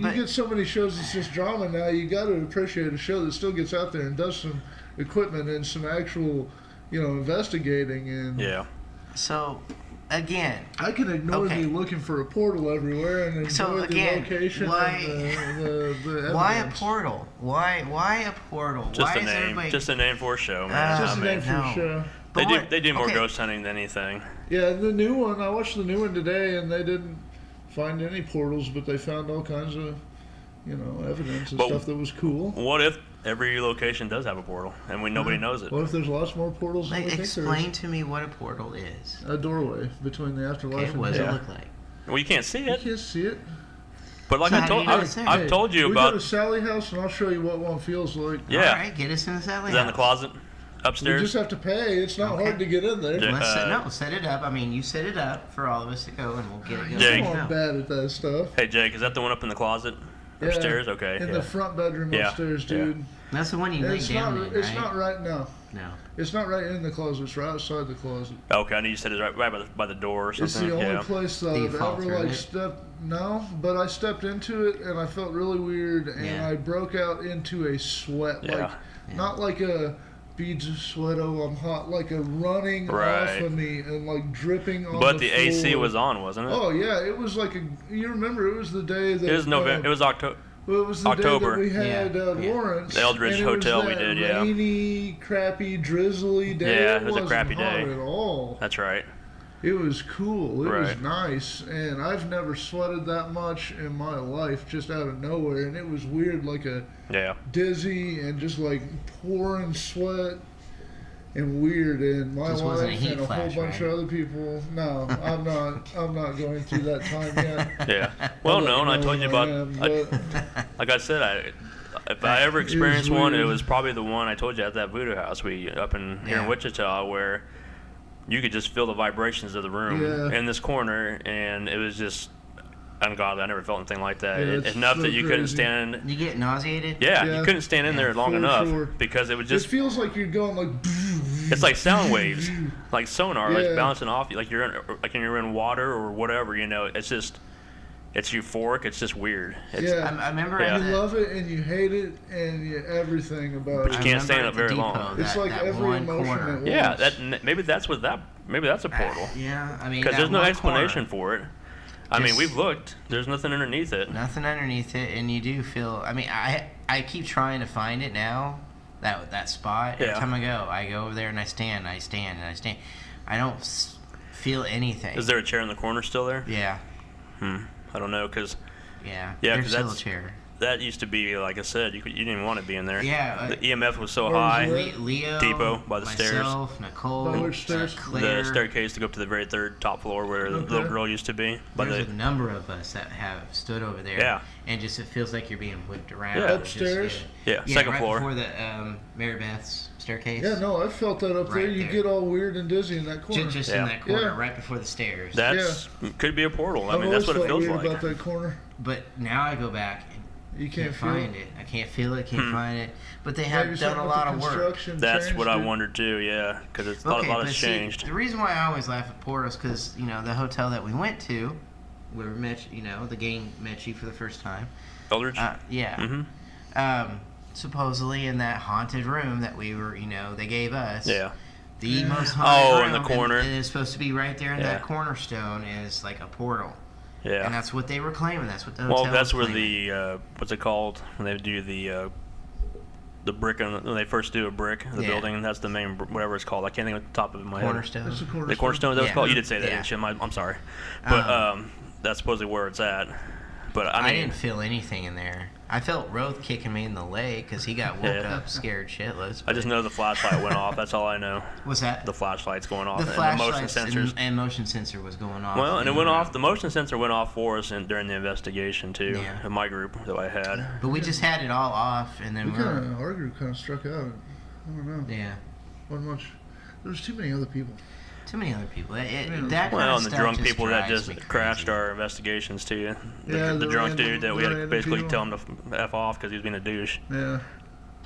but- get so many shows that's just drama now. You got to appreciate a show that still gets out there and does some equipment and some actual, investigating. And Yeah. So, again, I can ignore Okay. me looking for a portal everywhere and enjoy So, again, the location why- and the why a evidence. portal? Why a portal? Just why a is name. everybody? Just a name for a show, man. Just I a mean, name for no. a show. they But do. what- They do more okay. ghost hunting than anything. Yeah, the new one. I watched the new one today, and they didn't find any portals, but they found all kinds of, evidence and But- stuff that was cool. What if every location does have a portal and nobody knows it? What if there's lots more portals than Like, we think explain there is? to me what a portal is. A doorway between the afterlife Okay, and what does hell. it look like? Well, you can't see You it. can't see it. But like So I how told, do you know it's there? I've told you we about. go to Sally House, and I'll show you what one feels like. Yeah. All right, get us in the Sally Is that in the house. closet You upstairs? just have to pay. It's not Okay. hard to get in there. Yeah. No, set it up. I mean, you set it up for all of us to go, and we'll get it going. Jake. I'm No. bad at that stuff. Hey Jake, is that the one up in the closet Yeah, upstairs? Okay. In yeah. the front bedroom Yeah, upstairs, yeah. dude. That's the one you lay It's down not. in, It's right? not right now. No. It's not right in the closet. It's right outside the closet. Okay, I know you said it's right by the door or It's something. the only Yeah. place that Do you I've fall ever through like it? stepped. No, but I stepped into it and I felt really weird, and Yeah. I broke out into a sweat, Yeah. like not like a beads of sweat. Oh, I'm hot, like a running Right. off of me and like dripping on. But the the AC floor. was on, wasn't it? Oh yeah, it was like a. You remember it was the day that It was November. It was October. Well, it was the October. day that we had Yeah. Yeah. Lawrence. The Eldridge and it was Hotel we that did, yeah. Rainy, crappy, drizzly day. Yeah, it was a wasn't crappy hot day. at all. That's right. It was cool. It was Right. nice, and I've never sweated that much in my life, just out of nowhere. And it was weird, like a Yeah. dizzy and just like pouring sweat and weird. And my Just wasn't a wife heat and a flash, whole bunch right? of other people. No, I'm not. I'm not going through that time yet. Yeah. Well, I'll let no, you and I know told you when about. I am, but Like I said, if I ever experienced one, it weird. was probably the one I told you at that voodoo house we up in here in Yeah. Wichita, where you could just feel the vibrations of the room Yeah. in this corner, and it was just ungodly. I never felt anything like that. Yeah, it's Enough so that you couldn't crazy. stand. You get nauseated? Yeah, Yeah. you couldn't stand in there long for enough sure. because it was it just. feels like you're going like. It's like sound waves, like sonar, like Yeah. bouncing off you, like you're in water or whatever. You know, it's just. It's euphoric. It's just weird. It's, Yeah. I remember Yeah. at You the, love it and you hate it and you, everything about But you it. I can't stay in remember it at the very depot, long. It's that- like that every one emotion corner. at once. Yeah, maybe that's maybe that's a portal. Yeah, I mean, Because that there's no one explanation corner, for it. I mean, Just- we've looked. There's nothing underneath it. nothing underneath it, and you do feel. I mean, I keep trying to find it now. That spot. Every Yeah. time I go over there and I stand, and I stand. I don't feel anything. Is there a chair in the corner still there? Yeah, I don't know, because yeah. Yeah, There's 'cause still a that's- chair. that used to be, like I said, you didn't even want to be in there. Yeah, The EMF was so Where was high. it? Leo, Depot by the stairs. myself, Nicole, By which stairs? Claire. The staircase to go up to the very top floor where the little Okay. girl used to be. By There's the, a number of us that have stood over there. Yeah. And just it feels like you're being whipped around. Yeah. It's just, Upstairs? Yeah, second right floor. before the Mary Beth's staircase. Yeah, no, I felt that up there. Right You there. get all weird and dizzy in that corner. Just Yeah. in that corner, Yeah. right before the stairs. that's could be a portal. I I've mean, that's always what it felt feels weird like. about that corner. But now I go back and You can't feel find it. it. I can't feel it. Can't find it. But they Maybe have done something a with lot the of work. construction That's what I changed it. wondered too. Yeah, because a Okay, lot but has see, changed. the reason why I always laugh at portals because the hotel that we went to, where we met, the gang met you for the first time. Eldridge. Yeah. Mm-hmm. Supposedly in that haunted room that we were, they gave us. Yeah. The most haunted Oh, room. in the corner. And it's supposed to be right there in Yeah. that cornerstone is like a portal. Yeah. And that's what they were claiming. That's what the hotel Well, that's was where claiming. the what's it called when they do the brick when they first do a brick the Yeah. building. That's the main whatever it's called. I can't think of the top of my head. Cornerstone. It's a cornerstone. The cornerstone. Is that what it's Yeah. called? You did say that, Yeah. didn't you? I'm sorry, but Um, that's supposedly where it's at. But I I mean, didn't feel anything in there. I felt Roth kicking me in the leg because he got woke Yeah. up scared shitless. I just know the flashlight went off. That's all I know. What's that? The flashlight's going off The and the motion flashlights sensors. and motion sensor was going off. Well, and in it went the off. room. The motion sensor went off for us during the investigation too. Yeah. In my group that I had. But we just had it all off, and then We our group kind of struck out. I don't know. yeah, Wasn't much. There was too many other people. too many other people. That kind Well, of and the stuff drunk just people that drives just me crashed crazy. our investigations too. Yeah, The the drunk random- dude that we the had to random basically people. tell him to f off because he was being a douche. Yeah.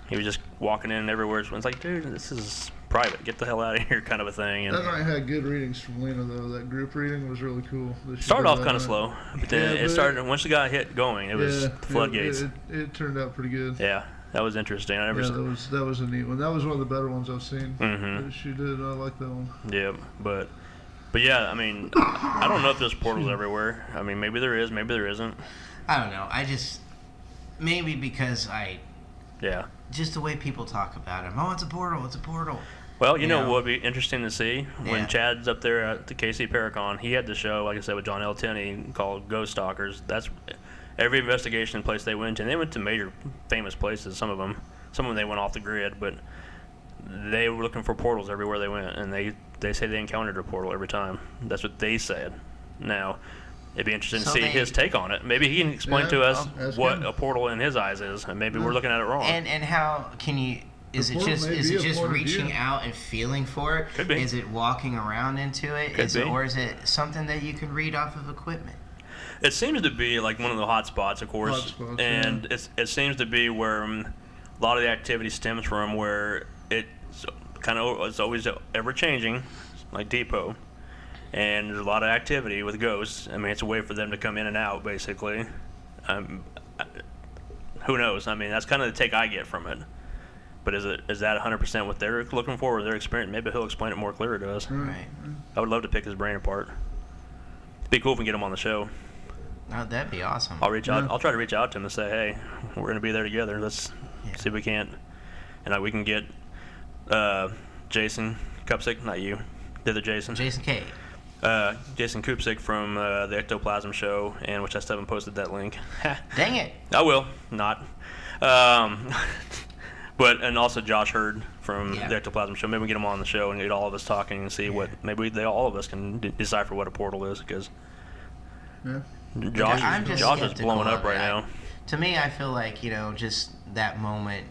He was just walking in everywhere. It's like, dude, this is private. Get the hell out of here, kind of a thing. And That night had good readings from Lena though. That group reading was really cool. that she started did off that kind of night. slow, but then Yeah, it but started. Once the guy hit going, it was Yeah, floodgates. It turned out pretty good. Yeah, that was interesting. I never. Yeah, that was a neat one. That was one of the better ones I've seen. Mhm. That she did. I like that one. Yeah, but yeah, I mean, I don't know if there's portals everywhere. I mean, maybe there is, maybe there isn't. I don't know. I just maybe because Yeah. just the way people talk about him. Oh, it's a portal. It's a portal. Well, you know Yeah. what would be interesting to see Yeah. when Chad's up there at the KC Paracon. He had the show, like I said, with John L. Tenney called Ghost Stalkers. That's every investigation place they went to. And they went to major famous places. Some of them they went off the grid, but they were looking for portals everywhere they went, and they say they encountered a portal every time. That's what they said. Now, it'd be interesting So to see they- his take on it. Maybe he can explain Yeah, to us I'll ask what him. a portal in his eyes is, and maybe we're looking at it wrong. And how can you? Is The it portal just may is be it a just point of reaching view. out and feeling for it? Could be. Is it walking around into it? Could Is it be. or is it something that you can read off of equipment? It seems to be like one of the hot spots, of course, Hot spots, and it seems to be where a lot of the activity stems from, where it's always ever changing, like Depot, and there's a lot of activity with ghosts. I mean, it's a way for them to come in and out, basically. Who knows? I mean, that's kind of the take I get from it. But is that 100% what they're looking for or their experience? Maybe he'll explain it more clearer to us. Right. I would love to pick his brain apart. It'd be cool if we get him on the show. Oh, that'd be awesome. I'll reach out. I'll try to reach out to him and say, hey, we're going to be there together. Let's see if we can't. And we can get Jason Kupsik, not you, the other Jason. Jason K. Jason Kupsik from the Ectoplasm Show, and which I still haven't posted that link. Dang it. I will. Not. But and also Josh Hurd from the Ectoplasm Show. Maybe we get him on the show and get all of us talking and see what maybe all of us can decipher what a portal is, because Josh is blowing up right now. To me, I feel like, just that moment,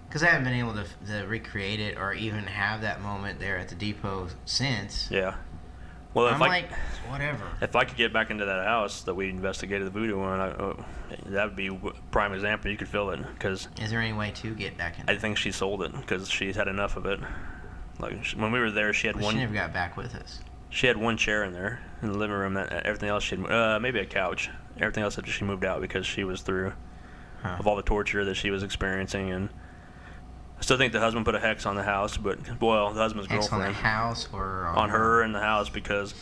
because I haven't been able to recreate it or even have that moment there at the depot since. Yeah. Well, I'm like, whatever. If I could get back into that house that we investigated the voodoo on, that would be a prime example. You could feel it. Cause is there any way to get back in? I think she sold it because she's had enough of it. Like when we were there, she had one. She never got back with us. She had one chair in there in the living room. Everything else she had, maybe a couch. Everything else she moved out because she was through of all the torture that she was experiencing. And I still think the husband put a hex on the house, but the husband's hex girlfriend. On the house or on her and the house, because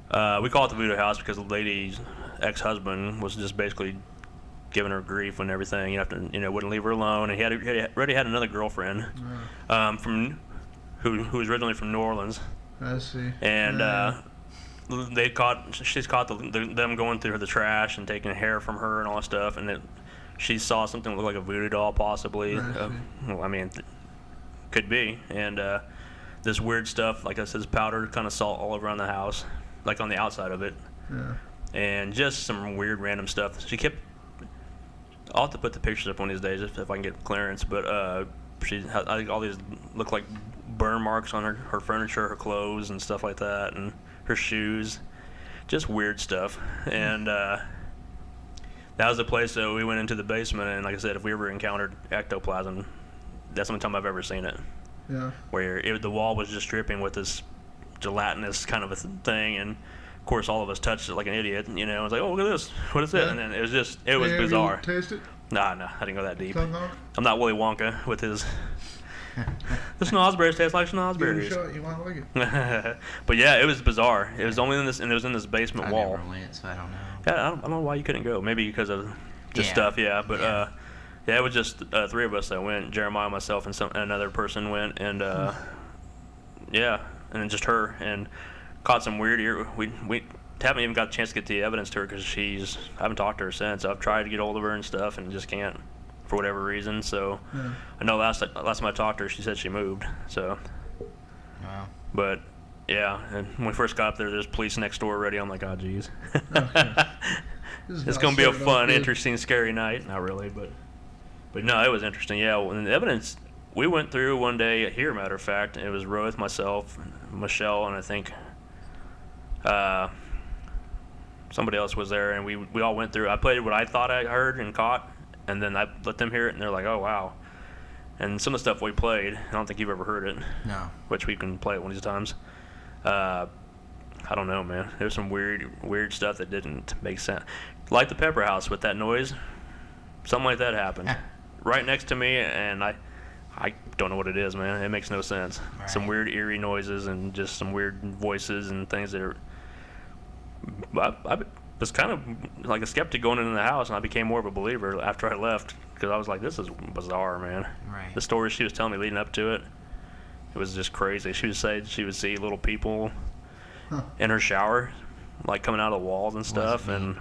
we call it the voodoo house because the lady's ex-husband was just basically giving her grief and everything. Wouldn't leave her alone, and he already had another girlfriend from who was originally from New Orleans. I see. And she's caught them going through the trash and taking hair from her and all that stuff, and she saw something that looked like a voodoo doll, possibly. Could be. And this weird stuff, like I said, powder, kind of salt all around the house, like on the outside of it. Yeah. And just some weird random stuff. She kept. I'll have to put the pictures up one of these days if I can get clearance. But I think all these look like burn marks on her furniture, her clothes, and stuff like that, and her shoes. Just weird stuff. And that was the place that we went into the basement, and like I said, if we ever encountered ectoplasm, that's the only time I've ever seen it. Yeah. Where the wall was just dripping with this gelatinous kind of a thing, and of course all of us touched it like an idiot. I was like, oh, look at this. What is it? And then it was bizarre. You taste it? Nah, I didn't go that deep. Tongue on? I'm not Willy Wonka with his. The schnozberries taste like schnozberries. Give it a shot, you might like it. But yeah, it was bizarre. It was only in this, and it was in this basement wall. I never went, so I don't know. Yeah, I don't know why you couldn't go. Maybe because of the stuff. Yeah, but it was just three of us that went. Jeremiah, myself, and another person went, and and then just her, and caught some weird. We haven't even got a chance to get the evidence to her because I haven't talked to her since. I've tried to get hold of her and stuff, and just can't for whatever reason. So I know last time I talked to her, she said she moved. So. Wow. But. Yeah, and when we first got up there, there's police next door already. I'm like, oh, geez. It's going to be a fun, interesting, scary night. Not really, but no, it was interesting. Yeah, and the evidence we went through one day here, matter of fact, it was Roeth, myself, Michelle, and I think somebody else was there, and we all went through. I played what I thought I heard and caught, and then I let them hear it, and they're like, oh, wow. And some of the stuff we played, I don't think you've ever heard it. No. Which we can play it one of these times. I don't know, man. There's some weird stuff that didn't make sense. Like the Pepper House with that noise. Something like that happened. Right next to me, and I don't know what it is, man. It makes no sense. Right. Some weird, eerie noises and just some weird voices and things that are... I was kind of like a skeptic going into the house, and I became more of a believer after I left, because I was like, this is bizarre, man. Right. The stories she was telling me leading up to it, it was just crazy. She would say she would see little people in her shower, like coming out of the walls and stuff, and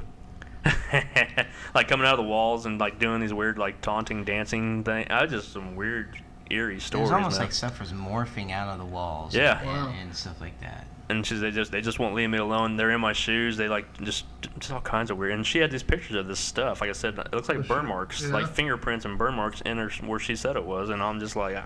like coming out of the walls and like doing these weird like taunting dancing thing. I was just some weird eerie stories. It's almost man. Like stuff was morphing out of the walls. Yeah. And stuff like that. And they just won't leave me alone. They're in my shoes. They like just all kinds of weird. And she had these pictures of this stuff. Like I said, it looks like burn marks, like fingerprints and burn marks in her where she said it was. And I'm just like,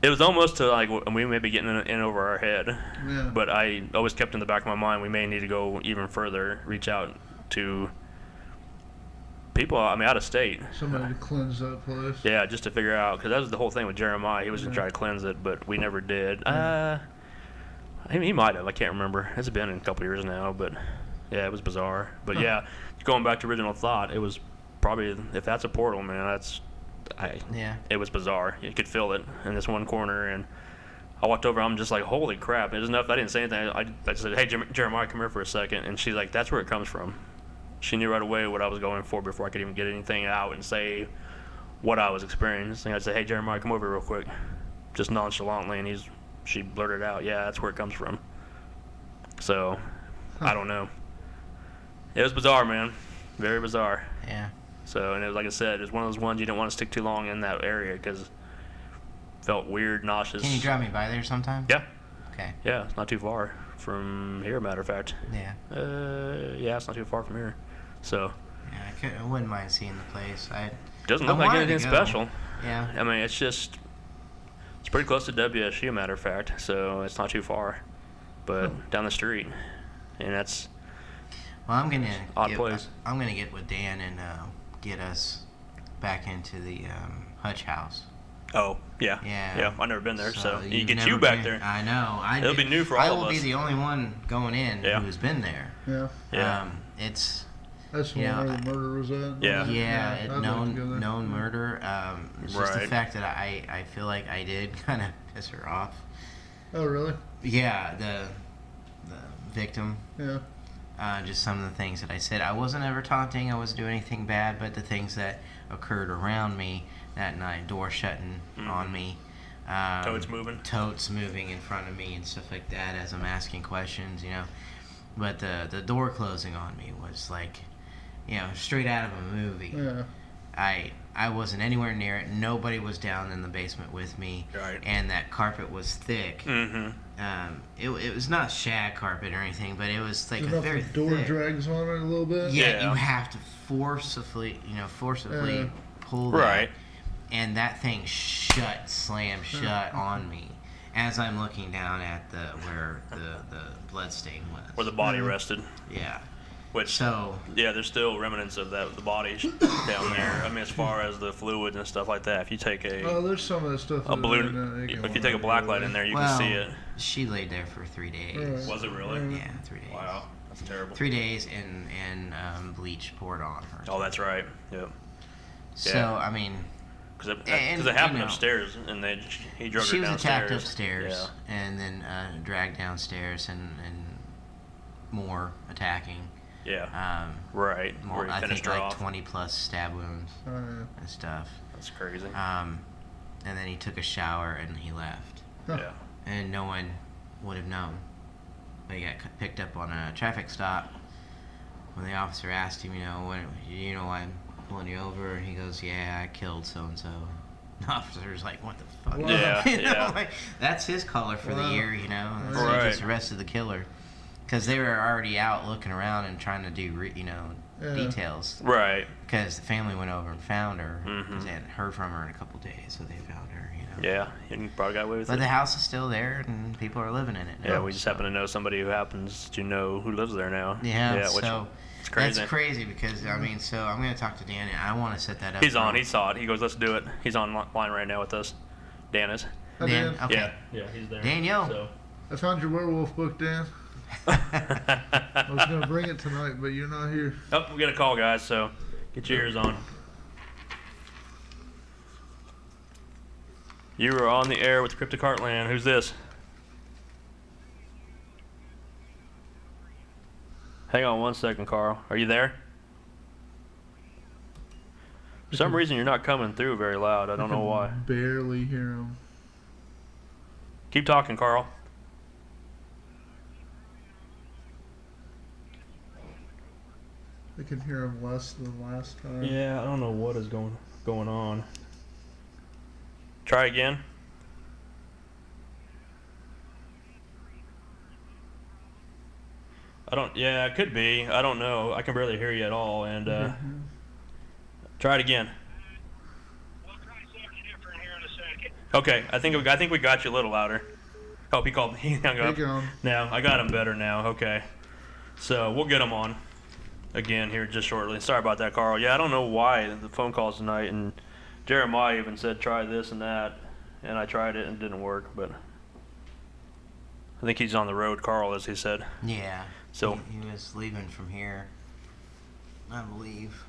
it was almost to like we may be getting in over our head. Yeah. But I always kept in the back of my mind we may need to go even further, reach out to people. I mean, out of state. Somebody to cleanse that place. Yeah, just to figure out, because that was the whole thing with Jeremiah. He was going to try to cleanse it, but we never did. He might have. I can't remember. It's been a couple years now, but yeah, it was bizarre. But yeah, going back to original thought, it was probably, if that's a portal, man, Yeah. it was bizarre. You could feel it in this one corner, and I walked over. I'm just like, holy crap! It was enough. I didn't say anything. I said, hey, Jeremiah, come here for a second, and she's like, that's where it comes from. She knew right away what I was going for before I could even get anything out and say what I was experiencing. I said, hey, Jeremiah, come over real quick, just nonchalantly, and she blurted out, yeah, that's where it comes from. So, I don't know. It was bizarre, man. Very bizarre. Yeah. So, and it was, like I said, it was one of those ones you didn't want to stick too long in that area because it felt weird, nauseous. Can you drive me by there sometime? Yeah. Okay. Yeah, it's not too far from here, matter of fact. Yeah. Yeah, it's not too far from here. So, Yeah, I wouldn't mind seeing the place. doesn't I look like wanted to anything go. special. Yeah. I mean, it's pretty close to WSU, matter of fact, so it's not too far. But down the street. And that's Well, I'm gonna Odd place. I'm gonna get with Dan and get us back into the Hutch House. Oh, yeah. Yeah. Yeah, I've never been there, so you you've get never you back been- there. I know. It'll be new for all I of will be us. the only one going in Yeah. who's been there. Yeah. Yeah. It's That's Yeah, where the murder was at. Yeah. I'd like to go there. known murder. It's just the Right. fact that I feel like I did kind of piss her off. Oh, really? Yeah, the victim. Yeah. Just some of the things that I said. I wasn't ever taunting. I wasn't doing anything bad, but the things that occurred around me that night, door shutting on me, Totes moving. totes moving in front of me and stuff like that as I'm asking questions, you know. But the door closing on me was like, you know, straight out of a movie. Yeah. I wasn't anywhere near it. Nobody was down in the basement with me. Right. And that carpet was thick. Mm-hmm. It was not shag carpet or anything, but it was like Enough a very the door thick. drags on it a little bit. Yeah, Yeah. you have to forcibly Yeah. pull that. Right. And that thing slammed shut on me as I'm looking down at where the blood stain was. Where the body rested. Yeah. Which, So yeah, there's still remnants of the body down there. I mean, as far as the fluids and stuff like that, if you take Oh, there's some of that stuff. a that balloon, they can if you take a black light in there, you well, can see it. she laid there for 3 days. Right. Was it really? Yeah, 3 days. Wow, that's terrible. 3 days and bleach poured on her. Oh, that's right. Yep. So yeah. I mean, Because And, it happened you know, upstairs, and he drug she her was downstairs. attacked upstairs and then dragged downstairs and more attacking. Yeah. Right. More, Where he I finished think her like off. 20 plus stab wounds Yeah. and stuff. That's crazy. And then he took a shower and he left. Yeah. And no one would have known. But he got picked up on a traffic stop. When the officer asked him, why I'm pulling you over, and he goes, yeah, I killed so and so. The officer's like, what the fuck? Wow. Yeah, You know, yeah. like, that's his color for the Wow. year, you know. And so Right. he just arrested the killer because they were already out looking around and trying to do, Yeah. details. Right. Because the family went over and found her Mhm. because they hadn't heard from her in a couple days, so they found her. Yeah. You probably got away with But it. the house is still there and people are living in it. Yeah, now, we just so. happen to know somebody who happens to know who lives there now. Yeah, which so it's crazy. that's crazy because so I'm gonna talk to Dan and I want to set that up. He's for- on. He saw it. He goes, "Let's do it." He's online right now with us. Dan is. Hi, Dan, Dan. okay. Yeah, he's there. Daniel. So. I found your werewolf book, Dan. I was gonna bring it tonight, but you're not here. Oh, we got a call, guys. So get your ears on. You are on the air with Cryptic Heartland. Who's this? Hang on 1 second, Carl. Are you there? For some reason, you're not coming through very loud. I don't know why. Barely hear him. Keep talking, Carl. I can hear him less than last time. Yeah, I don't know what is going on. Try again. Yeah, it could be. I don't know. I can barely hear you at all. And try it again. We'll try something different here in a second. Okay, I think we got you a little louder. Oh, he called. He hung up. Hey, John. Now I got him better now. Okay, so we'll get him on again here just shortly. Sorry about that, Carl. Yeah, I don't know why the phone calls tonight, and Jeremiah even said try this and that, and I tried it and it didn't work. But I think he's on the road, Carl, as he said. Yeah. So- he was leaving from here, I believe.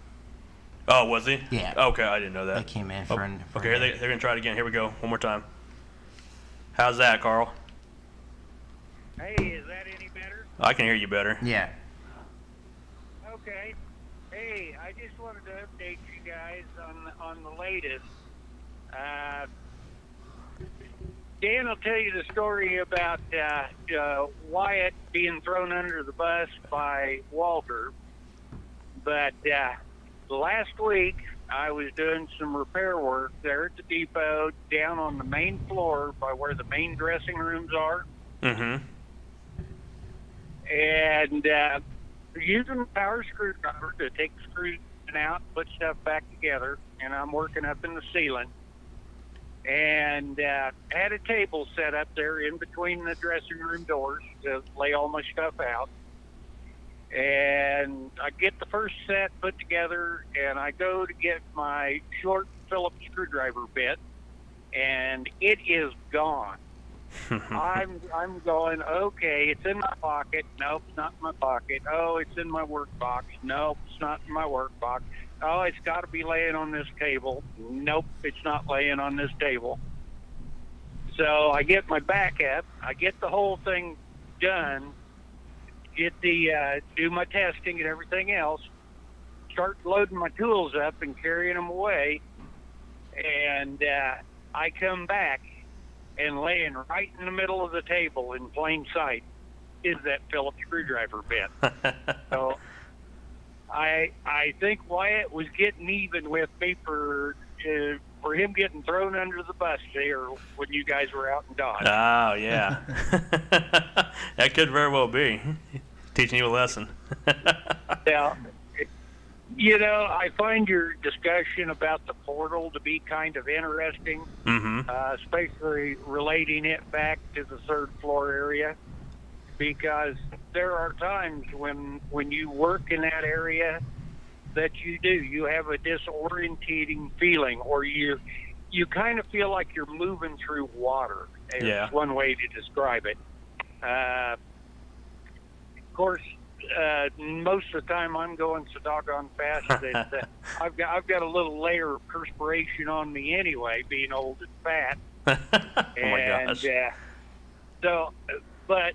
Oh, was he? Yeah. Okay, I didn't know that. They came in for an. Okay, they're going to try it again. Here we go. One more time. How's that, Carl? Hey, is that any better? I can hear you better. Yeah. Okay. Hey, I just wanted to update you guys on the latest. Dan will tell you the story about Wyatt being thrown under the bus by Walter. But last week, I was doing some repair work there at the depot down on the main floor by where the main dressing rooms are. Mm-hmm. And using a power screwdriver to take the screws out, put stuff back together, and I'm working up in the ceiling. And had a table set up there in between the dressing room doors to lay all my stuff out. And I get the first set put together, and I go to get my short Phillips screwdriver bit, and it is gone. I'm going, okay, it's in my pocket. Nope, it's not in my pocket. Oh, it's in my work box. Nope, it's not in my work box. Oh, it's got to be laying on this table. Nope, it's not laying on this table. So I get my backup. I get the whole thing done. Get the do my testing and everything else. Start loading my tools up and carrying them away. And I come back, and laying right in the middle of the table in plain sight is that Phillips screwdriver bit. So I think Wyatt was getting even with me for him getting thrown under the bus there when you guys were out in Dodge. Oh, yeah. That could very well be. Teaching you a lesson. Now, you know, I find your discussion about the portal to be kind of interesting, especially relating it back to the third floor area, because there are times when you work in that area that you have a disorientating feeling, or you kind of feel like you're moving through water. Is one way to describe it. Of course, most of the time I'm going so doggone fast that I've got a little layer of perspiration on me anyway, being old and fat. Oh my gosh. So, but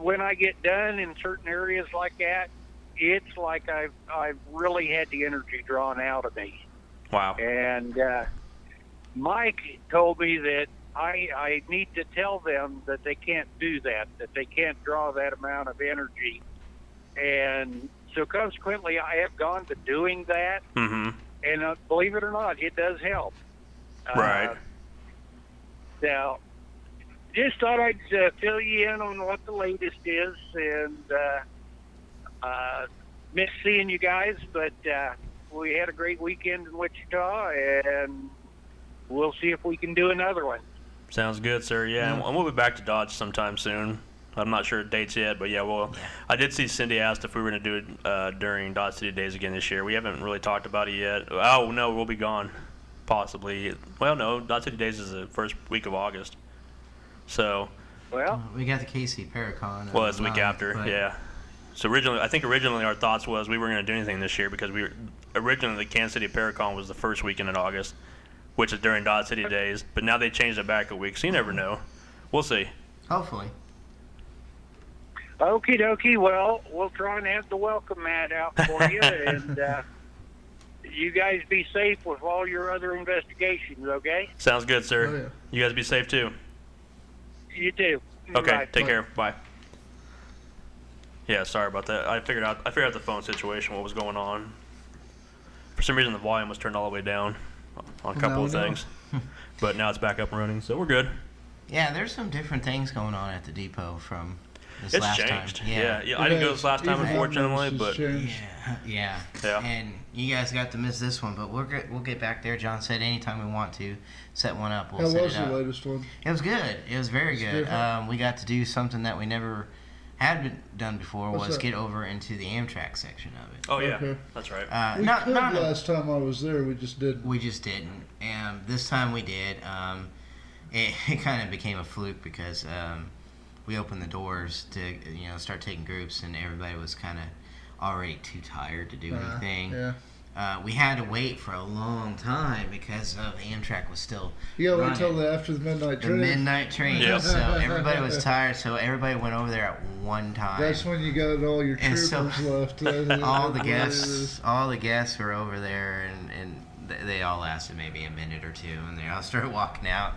when I get done in certain areas like that, it's like I've really had the energy drawn out of me. Wow. And Mike told me that I need to tell them that they can't do that they can't draw that amount of energy. And so consequently, I have gone to doing that. Mm-hmm. And believe it or not, it does help. Right. Now, just thought I'd fill you in on what the latest is, and miss seeing you guys, but we had a great weekend in Wichita, and we'll see if we can do another one. Sounds good, sir. Yeah, and we'll be back to Dodge sometime soon. I'm not sure dates yet, but I did see Cindy asked if we were going to do it during Dodge City Days again this year. We haven't really talked about it yet. Oh, no, we'll be gone, possibly. Well, no, Dodge City Days is the first week of August. So. Well, we got the KC Paracon. Well, it's the week after, yeah. So I think originally our thoughts was we weren't going to do anything this year because originally the Kansas City Paracon was the first weekend in August, which is during Dodge City Days. But now they changed it back a week, so you never know. We'll see. Hopefully. Okie dokie. Well, we'll try and have the welcome mat out for you, and you guys be safe with all your other investigations, okay? Sounds good, sir. Oh, yeah. You guys be safe, too. You too. Okay, Bye. take care. Bye. Yeah, sorry about that. I figured out the phone situation, what was going on. For some reason, the volume was turned all the way down on a couple of things. But now it's back up and running, so we're good. Yeah, there's some different things going on at the depot from this It's last changed. time. Yeah. I didn't go this last time, unfortunately, but Yeah. And you guys got to miss this one, but we'll get back there. John said anytime we want to set one up, we'll How set was it the up. latest one? It was good. It was very good. different? We got to do something that we never had done before. What's was that? get over into the Amtrak section of it. oh yeah, Okay. that's right. We Not could a- last time I was there, we just didn't. We just didn't. This time we did. It kind of became a fluke because we opened the doors to start taking groups, and everybody was kind of already too tired to do anything. Yeah. We had to wait for a long time because Amtrak was still You gotta wait running. till after the midnight The train. midnight train. Yep. So everybody was tired, so everybody went over there at one time. That's when you got all your And troopers so- left. all the guests were over there, and they all lasted maybe a minute or two, and they all started walking out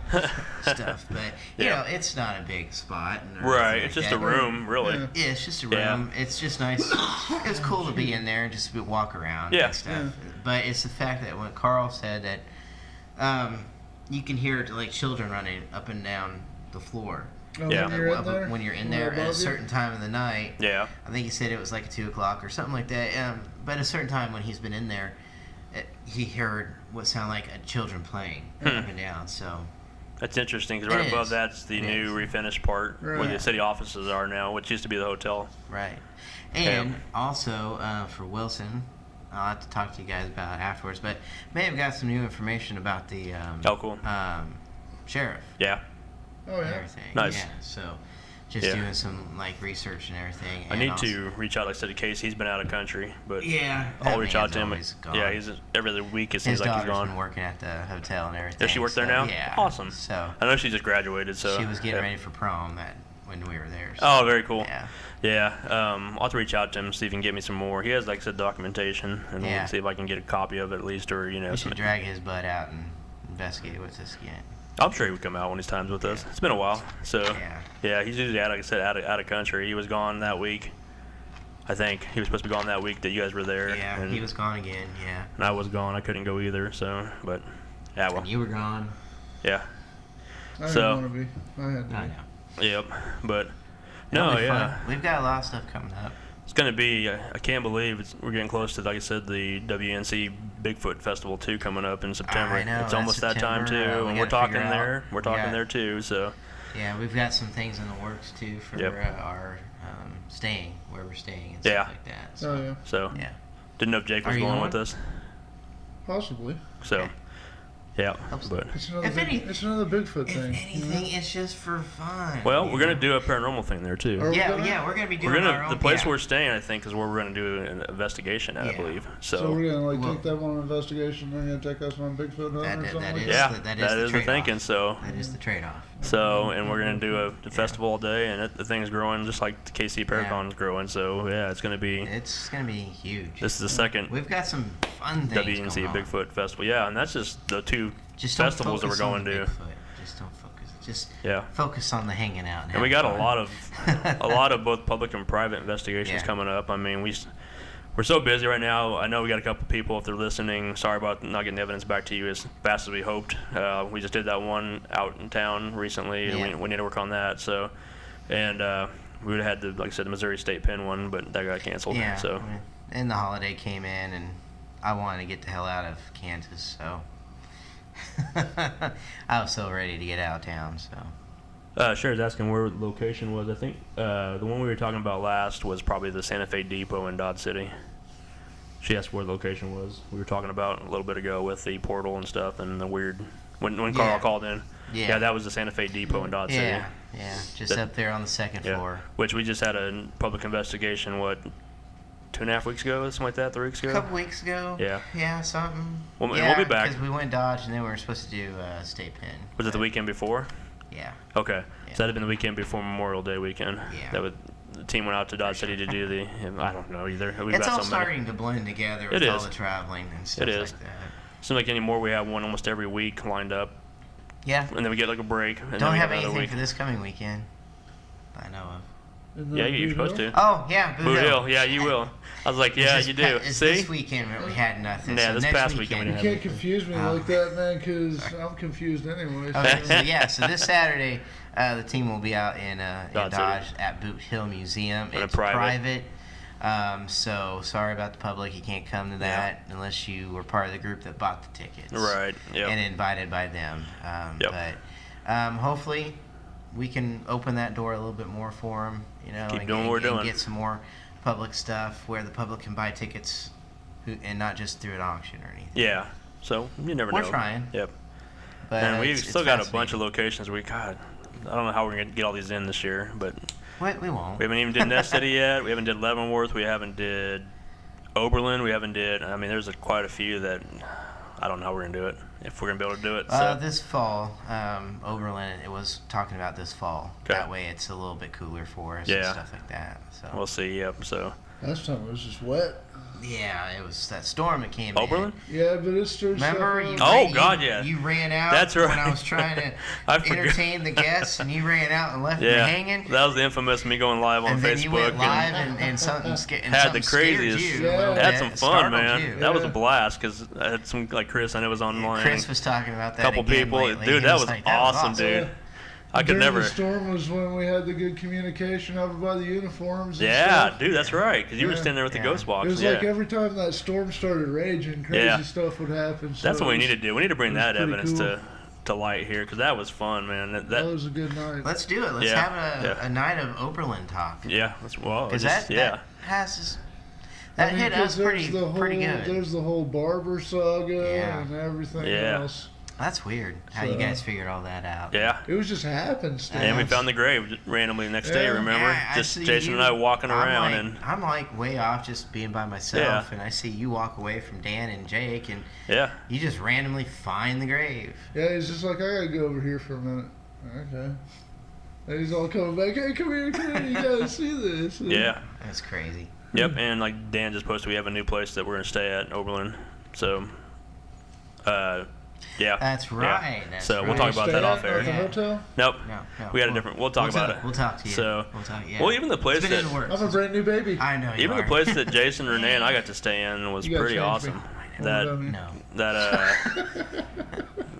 stuff. But you know, it's not a big spot. or Right. anything It's like just a that. room, really. Yeah. Yeah, it's just a Yeah. room. It's just nice. It's cool to be in there and just walk around Yeah. and stuff. But it's the fact that when Carl said that you can hear like children running up and down the floor. Oh, Yeah. when you're in there, When you're in When there they're at a above you? certain time of the night. Yeah. I think he said it was like 2 o'clock or something like that. But at a certain time when he's been in there, he heard what sounded like children playing up and down. So That's interesting because It right above is. that's the It new is. refinished part where Right. the city offices are now, which used to be the hotel. right, and also for Wilson, I'll have to talk to you guys about it afterwards. But may have got some new information about the Oh, cool. sheriff. Yeah. Oh And yeah. everything. Nice. Yeah, so just Yeah. doing some like research and everything. I and need also- to reach out, like I said, to Casey. He's been out of country, but Yeah, I'll that reach out man's to him. always gone. Yeah, he's every other week. It His seems like he's daughter's gone. been working at the hotel and everything. Does she work there so, now? Yeah. Awesome. So I know she just graduated, so she was getting yeah. ready for prom when we were there. So, Oh, very cool. Yeah. Yeah, I'll have to reach out to him, see if he can get me some more. He has, like I said, documentation, and Yeah. we'll see if I can get a copy of it at least, or We some. should drag his butt out and investigate with us again. I'm sure he would come out when he's times with us. It's been a while, so Yeah. he's usually out. Like I said, out of country. He was gone that week. I think he was supposed to be gone that week that you guys were there. Yeah, and, he was gone again. Yeah. and I was gone. I couldn't go either. So, but yeah, well, And you were gone. yeah, I didn't So- want to be. I had to. I know. yep. But It'll no, be yeah. fun. We've got a lot of stuff coming up. It's gonna be. I can't believe we're getting close to, like I said, the WNC Bigfoot Festival 2 coming up in September. I know, It's that's almost that time September. too, We and we're gotta talking figure out- there. We're talking yeah. there too. So Yeah, we've got some things in the works too for Yep. our staying, where we're staying and Yeah. stuff like that. So, Oh yeah. so yeah. didn't know if Jake Are was you going going? with us. Possibly. So Okay. yeah, Helps. but It's another. If any- it's another Bigfoot If thing. anything, it's just for fun. well, you we're gonna know? do a paranormal thing there too. Are we Yeah, gonna? yeah, we're gonna be doing We're our gonna own. the place yeah. we're staying, I think, is where we're gonna do an investigation at, I Yeah. believe. So we're gonna like Well- take that one investigation. They're gonna take us on Bigfoot hunt or That- something. that like is- yeah, the- that is that the is the trade-off. thinking. So That is the trade-off. and we're gonna do a festival all day, and the thing's growing just like the KC Paragon's growing. So yeah, it's gonna be. It's gonna be huge. This is the second We've got some fun things WNC going on. Bigfoot Festival. Yeah, and that's just the two Just don't festivals that we're focus on going the to. Bigfoot. Just don't focus. Just Yeah. focus on the hanging out. And we got having a fun. lot of both public and private investigations Yeah. coming up. I mean, we're so busy right now. I know we got a couple people, if they're listening. Sorry about not getting the evidence back to you as fast as we hoped. We just did that one out in town recently. Yeah. We need to work on that. So, and we would have had the, like I said, the Missouri State Pen one, but that got canceled. Yeah. So And the holiday came in, and I wanted to get the hell out of Kansas, so I was so ready to get out of town. So Sherry's asking where the location was. I think the one we were talking about last was probably the Santa Fe Depot in Dodge City. She asked where the location was. We were talking about a little bit ago with the portal and stuff and the weird when Carl Yeah. called in. Yeah. That was the Santa Fe Depot in Dodge City. yeah, just That- up there on the second Yeah. floor. Which we just had a public investigation. 2.5 weeks ago, something like that, 3 weeks A ago. couple weeks ago. Yeah. Yeah, something. Well, and yeah, we'll be back. because we went Dodge, and then we were supposed to do State Pen. Was it the weekend before? Yeah. Okay. Yeah. So that had been the weekend before Memorial Day weekend. Yeah. That would. The team went out to Dodge City to do the. I don't know either. We've It's got all so many. starting to blend together with It all is. the traveling and stuff It is. like that. Seems like anymore we have one almost every week lined up, Yeah. and then we get like a break, and then Don't we have have another anything week. for this coming weekend. I know of. Isn't that Yeah, you're Boot supposed Hill? to. Oh yeah, Boot Boot Hill. Hill, yeah, you will. I was like, It's yeah, this you pa- do. It's See? this weekend that we had nothing. Yeah, so this next past weekend we You didn't can't confuse me Oh. like that, man, because I'm confused anyway. Okay, so yeah, so this Saturday, the team will be out in Dodge Dodge City. at Boot Hill Museum. And a It's private. So sorry about the public. You can't come to that unless you were part of the group that bought the tickets. Right. Yep. And invited by them. Yep. But hopefully we can open that door a little bit more for them. You know, Keep and, doing what we're and doing. get some more public stuff where the public can buy tickets, and not just through an auction or anything. Yeah. So you never We're know. trying. Yep. But And we've it's still got a bunch fascinating. of locations. We got I don't know how we're gonna get all these in this year, but We won't. we haven't even did Nest City yet. We haven't did Leavenworth. We haven't did Oberlin. We haven't did. I mean, there's quite a few that I don't know how we're gonna do it. If we're gonna be able to do it. So This fall, Oberlin, it was talking about this fall. Okay. That way it's a little bit cooler for us and Yeah. stuff like that. So we'll see. Yep. So Last time it was just wet. yeah, it was that storm that came Oberlin. Yeah, but it's still Remember you? Oh, you- God, yeah. You ran out. That's when right. I was trying to I forgot. entertain the guests, and you ran out and left me Yeah, hanging. that was the infamous me going live on And then Facebook you went live and and something had the craziest. You a little Had bit, some fun, startled man. you. That was a Yeah. blast because I had some like Chris. I know was online. Chris was talking about that. couple again people. lately. Dude, He that was like, awesome, dude. I could During never. the storm was when we had the good communication over by the uniforms. And Yeah, stuff. dude, that's right. Because you were Yeah. standing there with the Yeah. ghost It box. was Yeah, like every time that storm started raging, crazy Yeah. stuff would happen. So that's what we it need was- to do. We need to bring it was that pretty evidence cool. to light here because that was fun, man. That was a good night. Let's do it. Let's Yeah, have yeah. a night of Oberlin talk. Yeah, that's well. Because Just, that has that I mean, hit 'cause us there's pretty the whole, pretty good. There's the whole barber saga Yeah. and everything Yeah. else. That's weird how you So- guys figured all that out. Yeah. It was just happenstance. And we found the grave just randomly the next day. Yeah. Remember, Yeah, I just see Jason you- and I walking I'm around, like, and I'm like way off just being by myself, Yeah. and I see you walk away from Dan and Jake, and yeah, you just randomly find the grave. Yeah, he's just like, I gotta go over here for a minute. Okay. And he's all coming back. Hey, come here, you gotta see this. yeah, That's crazy. yep. And like Dan just posted, we have a new place that we're gonna stay at in Oberlin. So, yeah. That's right. That's So we'll right. talk about that off air. At the Yeah. hotel? Nope. No, We got a different. We'll talk about it. We'll talk to you. So, we'll talk. Yeah. well, even the place it's been in that the works. I'm a brand new baby. I know. You even the are. place that Jason, Renee, and I got to stay in was You gotta pretty change me. awesome. What That does mean? No.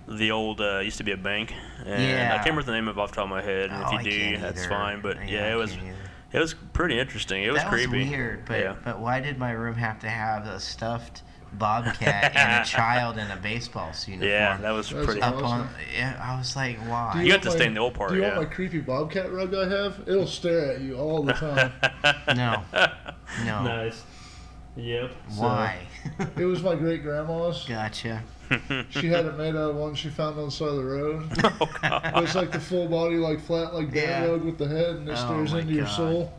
the old used to be a bank, and Yeah. I can't remember the name of it off the top of my head. And Oh, I if you do, can't that's either. fine. But yeah, I it was can't either. it was pretty interesting. It was That creepy. was weird, but Yeah. but why did my room have to have a stuffed bobcat and a child in a baseball uniform? Yeah, that was That's pretty. awesome. Up on, yeah, I was like, why? Do You got want to stay in the old part, Do you yeah. want my creepy bobcat rug I have? It'll stare at you all the time. No, no. Nice. Yep. Why? It was my great grandma's. Gotcha. She had it made out of one she found on the side of the road. Oh God. It's like the full body, like flat, like bear Yeah. rug with the head, and it Oh stares my into your God. soul.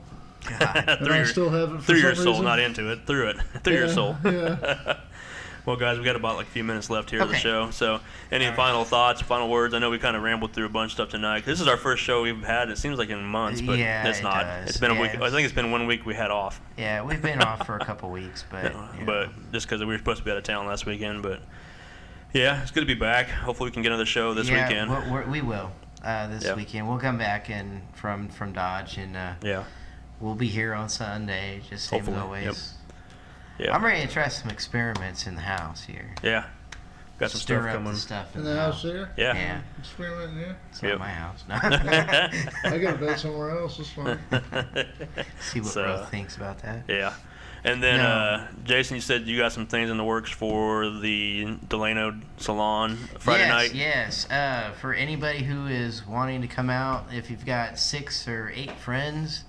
God. And through I your, still have it for through some your soul, reason. not into it. Through it. Through your Yeah, soul. Yeah. Well, guys, we got about like a few minutes left here of the Okay. show. So, any final thoughts, final words? I know we kind of rambled through a bunch of stuff tonight. This is our first show we've had. It seems like in months, but Yeah, it's it not. does. It's been a Yeah, week. I it's- think it's been 1 week we had off. Yeah, we've been off for a couple weeks, but you know. But just because we were supposed to be out of town last weekend, but yeah, it's good to be back. Hopefully, we can get another show this yeah, weekend. we will this Yeah. weekend. We'll come back and from Dodge, and Yeah, we'll be here on Sunday, just same as Hopefully, always. yep. yeah, I'm ready to try some experiments in the house here. yeah. Got some Stir stuff up coming. the stuff In the house there? Yeah. Yeah, Experiment here? it's Yep. not my house. No. I got a bed somewhere else. It's fine. See what So, Rose thinks about that. Yeah. And then, No. Jason, you said you got some things in the works for the Delano Salon Friday night. Yes. For anybody who is wanting to come out, if you've got 6 or 8 friends,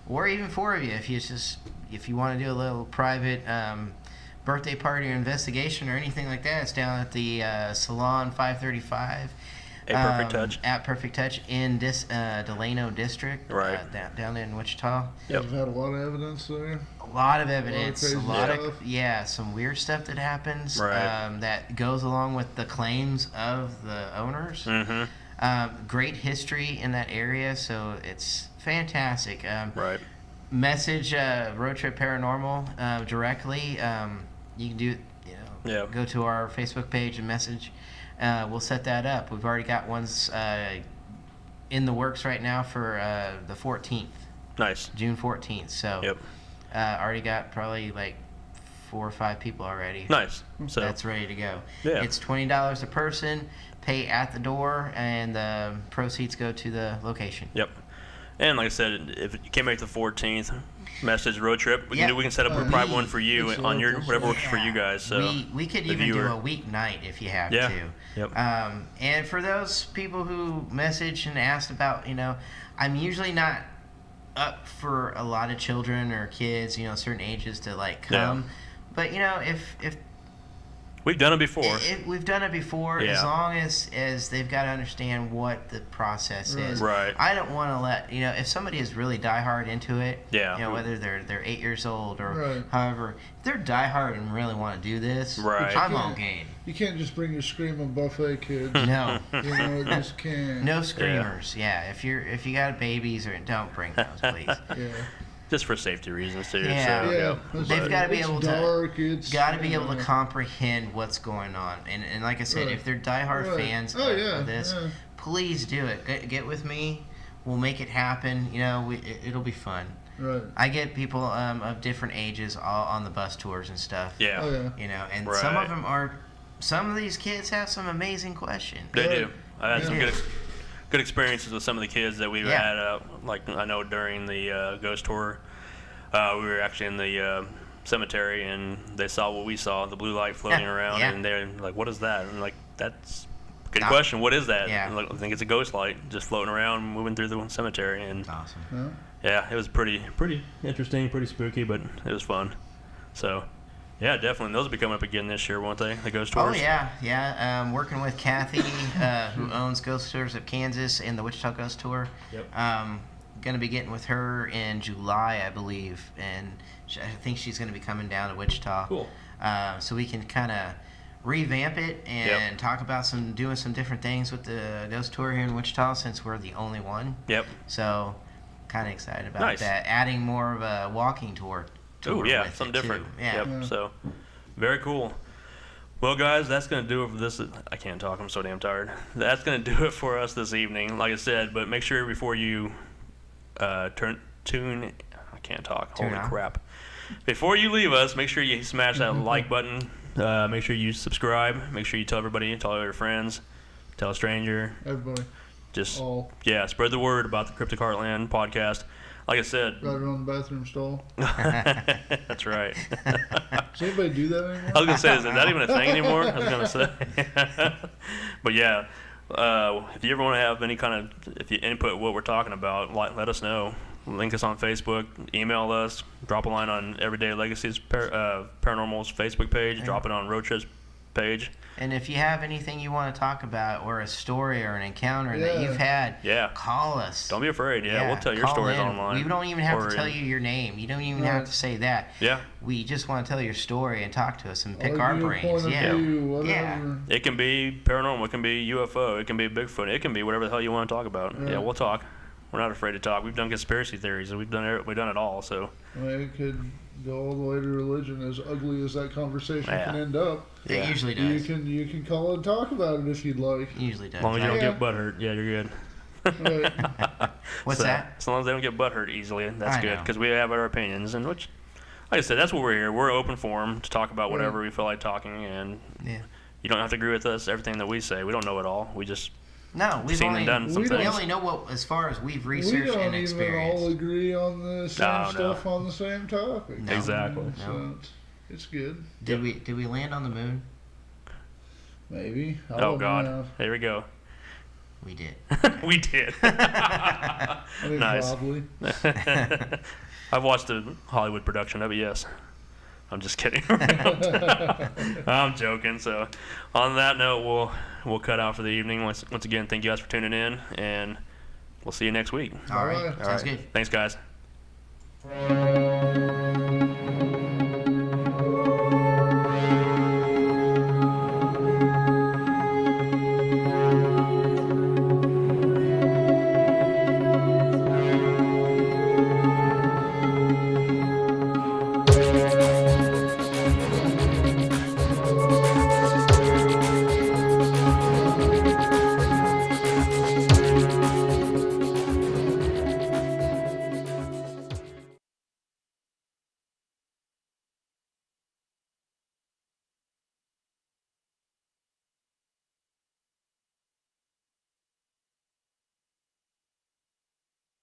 or even 4 of you, if you want to do a little private birthday party or investigation or anything like that, it's down at the Salon 535. A Perfect Touch. At Perfect Touch in Delano District. Right. Down there in Wichita. Yep. You've had a lot of evidence there. A lot of evidence, crazy a lot stuff. of some weird stuff that happens Right. that goes along with the claims of the owners. Mm-hmm. Great history in that area, so it's fantastic. Right. Message Road Trip Paranormal directly. You can do, Yeah. go to our Facebook page and message. We'll set that up. We've already got ones in the works right now for the 14th, Nice. June 14th. So Yep. already got probably like 4 or 5 people already. Nice. So That's ready to go. Yeah. It's $20 a person, pay at the door, and the proceeds go to the location. Yep. And like I said, if you can't make the 14th, message Road Trip. We Yeah. can set up a Oh, private one for you it's on your local, whatever works for Yeah. you guys. So we could the even viewer. do a weeknight if you have Yeah. to. Yep. And for those people who message and asked about, I'm usually not up for a lot of children or kids, certain ages to like come. Yeah. But if We've done it before. We've done it before. Yeah. As long as they've got to understand what the process is. Right. I don't want to let if somebody is really diehard into it. Yeah. Whether they're 8 years old or Right. however, if they're diehard and really want to do this, Right. I'm on game. You can't just bring your screaming buffet kids. No. You just can't. No screamers. Yeah. If you got babies, or don't bring those, please. Yeah. Just for safety reasons too. Yeah. So, Yeah. They've got to be It's able to. dark, it's Got to be able to comprehend what's going on, and like I said, Right. if they're diehard Right. fans Oh, yeah, of this, yeah. please do it. Get with me. We'll make it happen. It'll be fun. Right. I get people of different ages all on the bus tours and stuff. Yeah. Oh yeah. And Right. some of them are. Some of these kids have some amazing questions. They Right. do. I had some Yeah. good experiences with some of the kids that we've Yeah. had. Like I know during the ghost tour, we were actually in the cemetery and they saw what we saw, the blue light floating Yeah. around, Yeah. and they're like, "What is that?" And like, "That's a good Nah. question. What is that?" Yeah. And, like, I think it's a ghost light just floating around, moving through the cemetery, and Awesome. yeah, it was pretty interesting, pretty spooky, but it was fun. So. Yeah, definitely. Those will be coming up again this year, won't they? The ghost tours. Oh yeah. Working with Kathy, who owns Ghost Tours of Kansas and the Wichita Ghost Tour. Yep. Going to be getting with her in July, I believe, and I think she's going to be coming down to Wichita. Cool. So we can kind of revamp it and talk about doing some different things with the Ghost Tour here in Wichita, since we're the only one. Yep. So kind of excited about Nice. that. Adding more of a walking tour. Oh yeah, with something it, different. too. Yeah. Yep. Yeah. So, very cool. Well, guys, that's gonna do it for this. I can't talk. I'm so damn tired. That's gonna do it for us this evening. Like I said, but make sure before you tune. I can't talk. Tune Holy out. crap! Before you leave us, make sure you smash that like button. Make sure you subscribe. Make sure you tell everybody, tell all your friends, tell a stranger. Everybody. Just All. yeah, spread the word about the Cryptic Heartland podcast. Like I said, Right around the bathroom stall. that's right. Does anybody do that anymore? I was gonna say, is that even a thing anymore? I was gonna say, but yeah, if you ever want to have any kind of, if you input what we're talking about, let us know. Link us on Facebook, email us, drop a line on Everyday Legacies Paranormal's Facebook page, drop it on Road Trip's page. And if you have anything you want to talk about, or a story or an encounter that Yeah. you've had, Yeah. call us. Don't be afraid. Yeah, we'll tell your call stories in. online. We don't even have or to tell in- you your name. You don't even Right. have to say that. Yeah, We just want to tell your story and talk to us and pick I'll our give you a brains. point of Yeah. view, whatever. it can be paranormal, it can be UFO, it can be Bigfoot, it can be whatever the hell you want to talk about. Yeah. Yeah, we'll talk. We're not afraid to talk. We've done conspiracy theories, and we've done it all. So I mean, it could go all the way to religion, as ugly as that conversation Yeah. can end up. It Yeah. usually You does. can call and talk about it if you'd like. It usually does. as long as you right? don't Yeah. get butthurt, yeah, you're good. Right. What's So, that? As long as they don't get butthurt easily, that's I good. know. Because we have our opinions, and which, like I said, that's what we're here. We're open forum to talk about whatever we feel like talking, and Yeah. you don't have to agree with us. Everything that we say, we don't know it all. We just No, we've seen only and done some we we things. only know what, as far as we've We researched don't and even experienced. all agree on the same No, no. stuff on the same topic. No. Exactly. So it's good. Did we land on the moon? Maybe. I Oh don't God, know. here we go. We did. We did. I think Nice. probably. I've watched the Hollywood production of it. Yes. I'm just kidding. I'm joking. So, on that note, we'll cut out for the evening. Once again, thank you guys for tuning in, and we'll see you next week. All right. All Sounds right. good. Thanks, guys.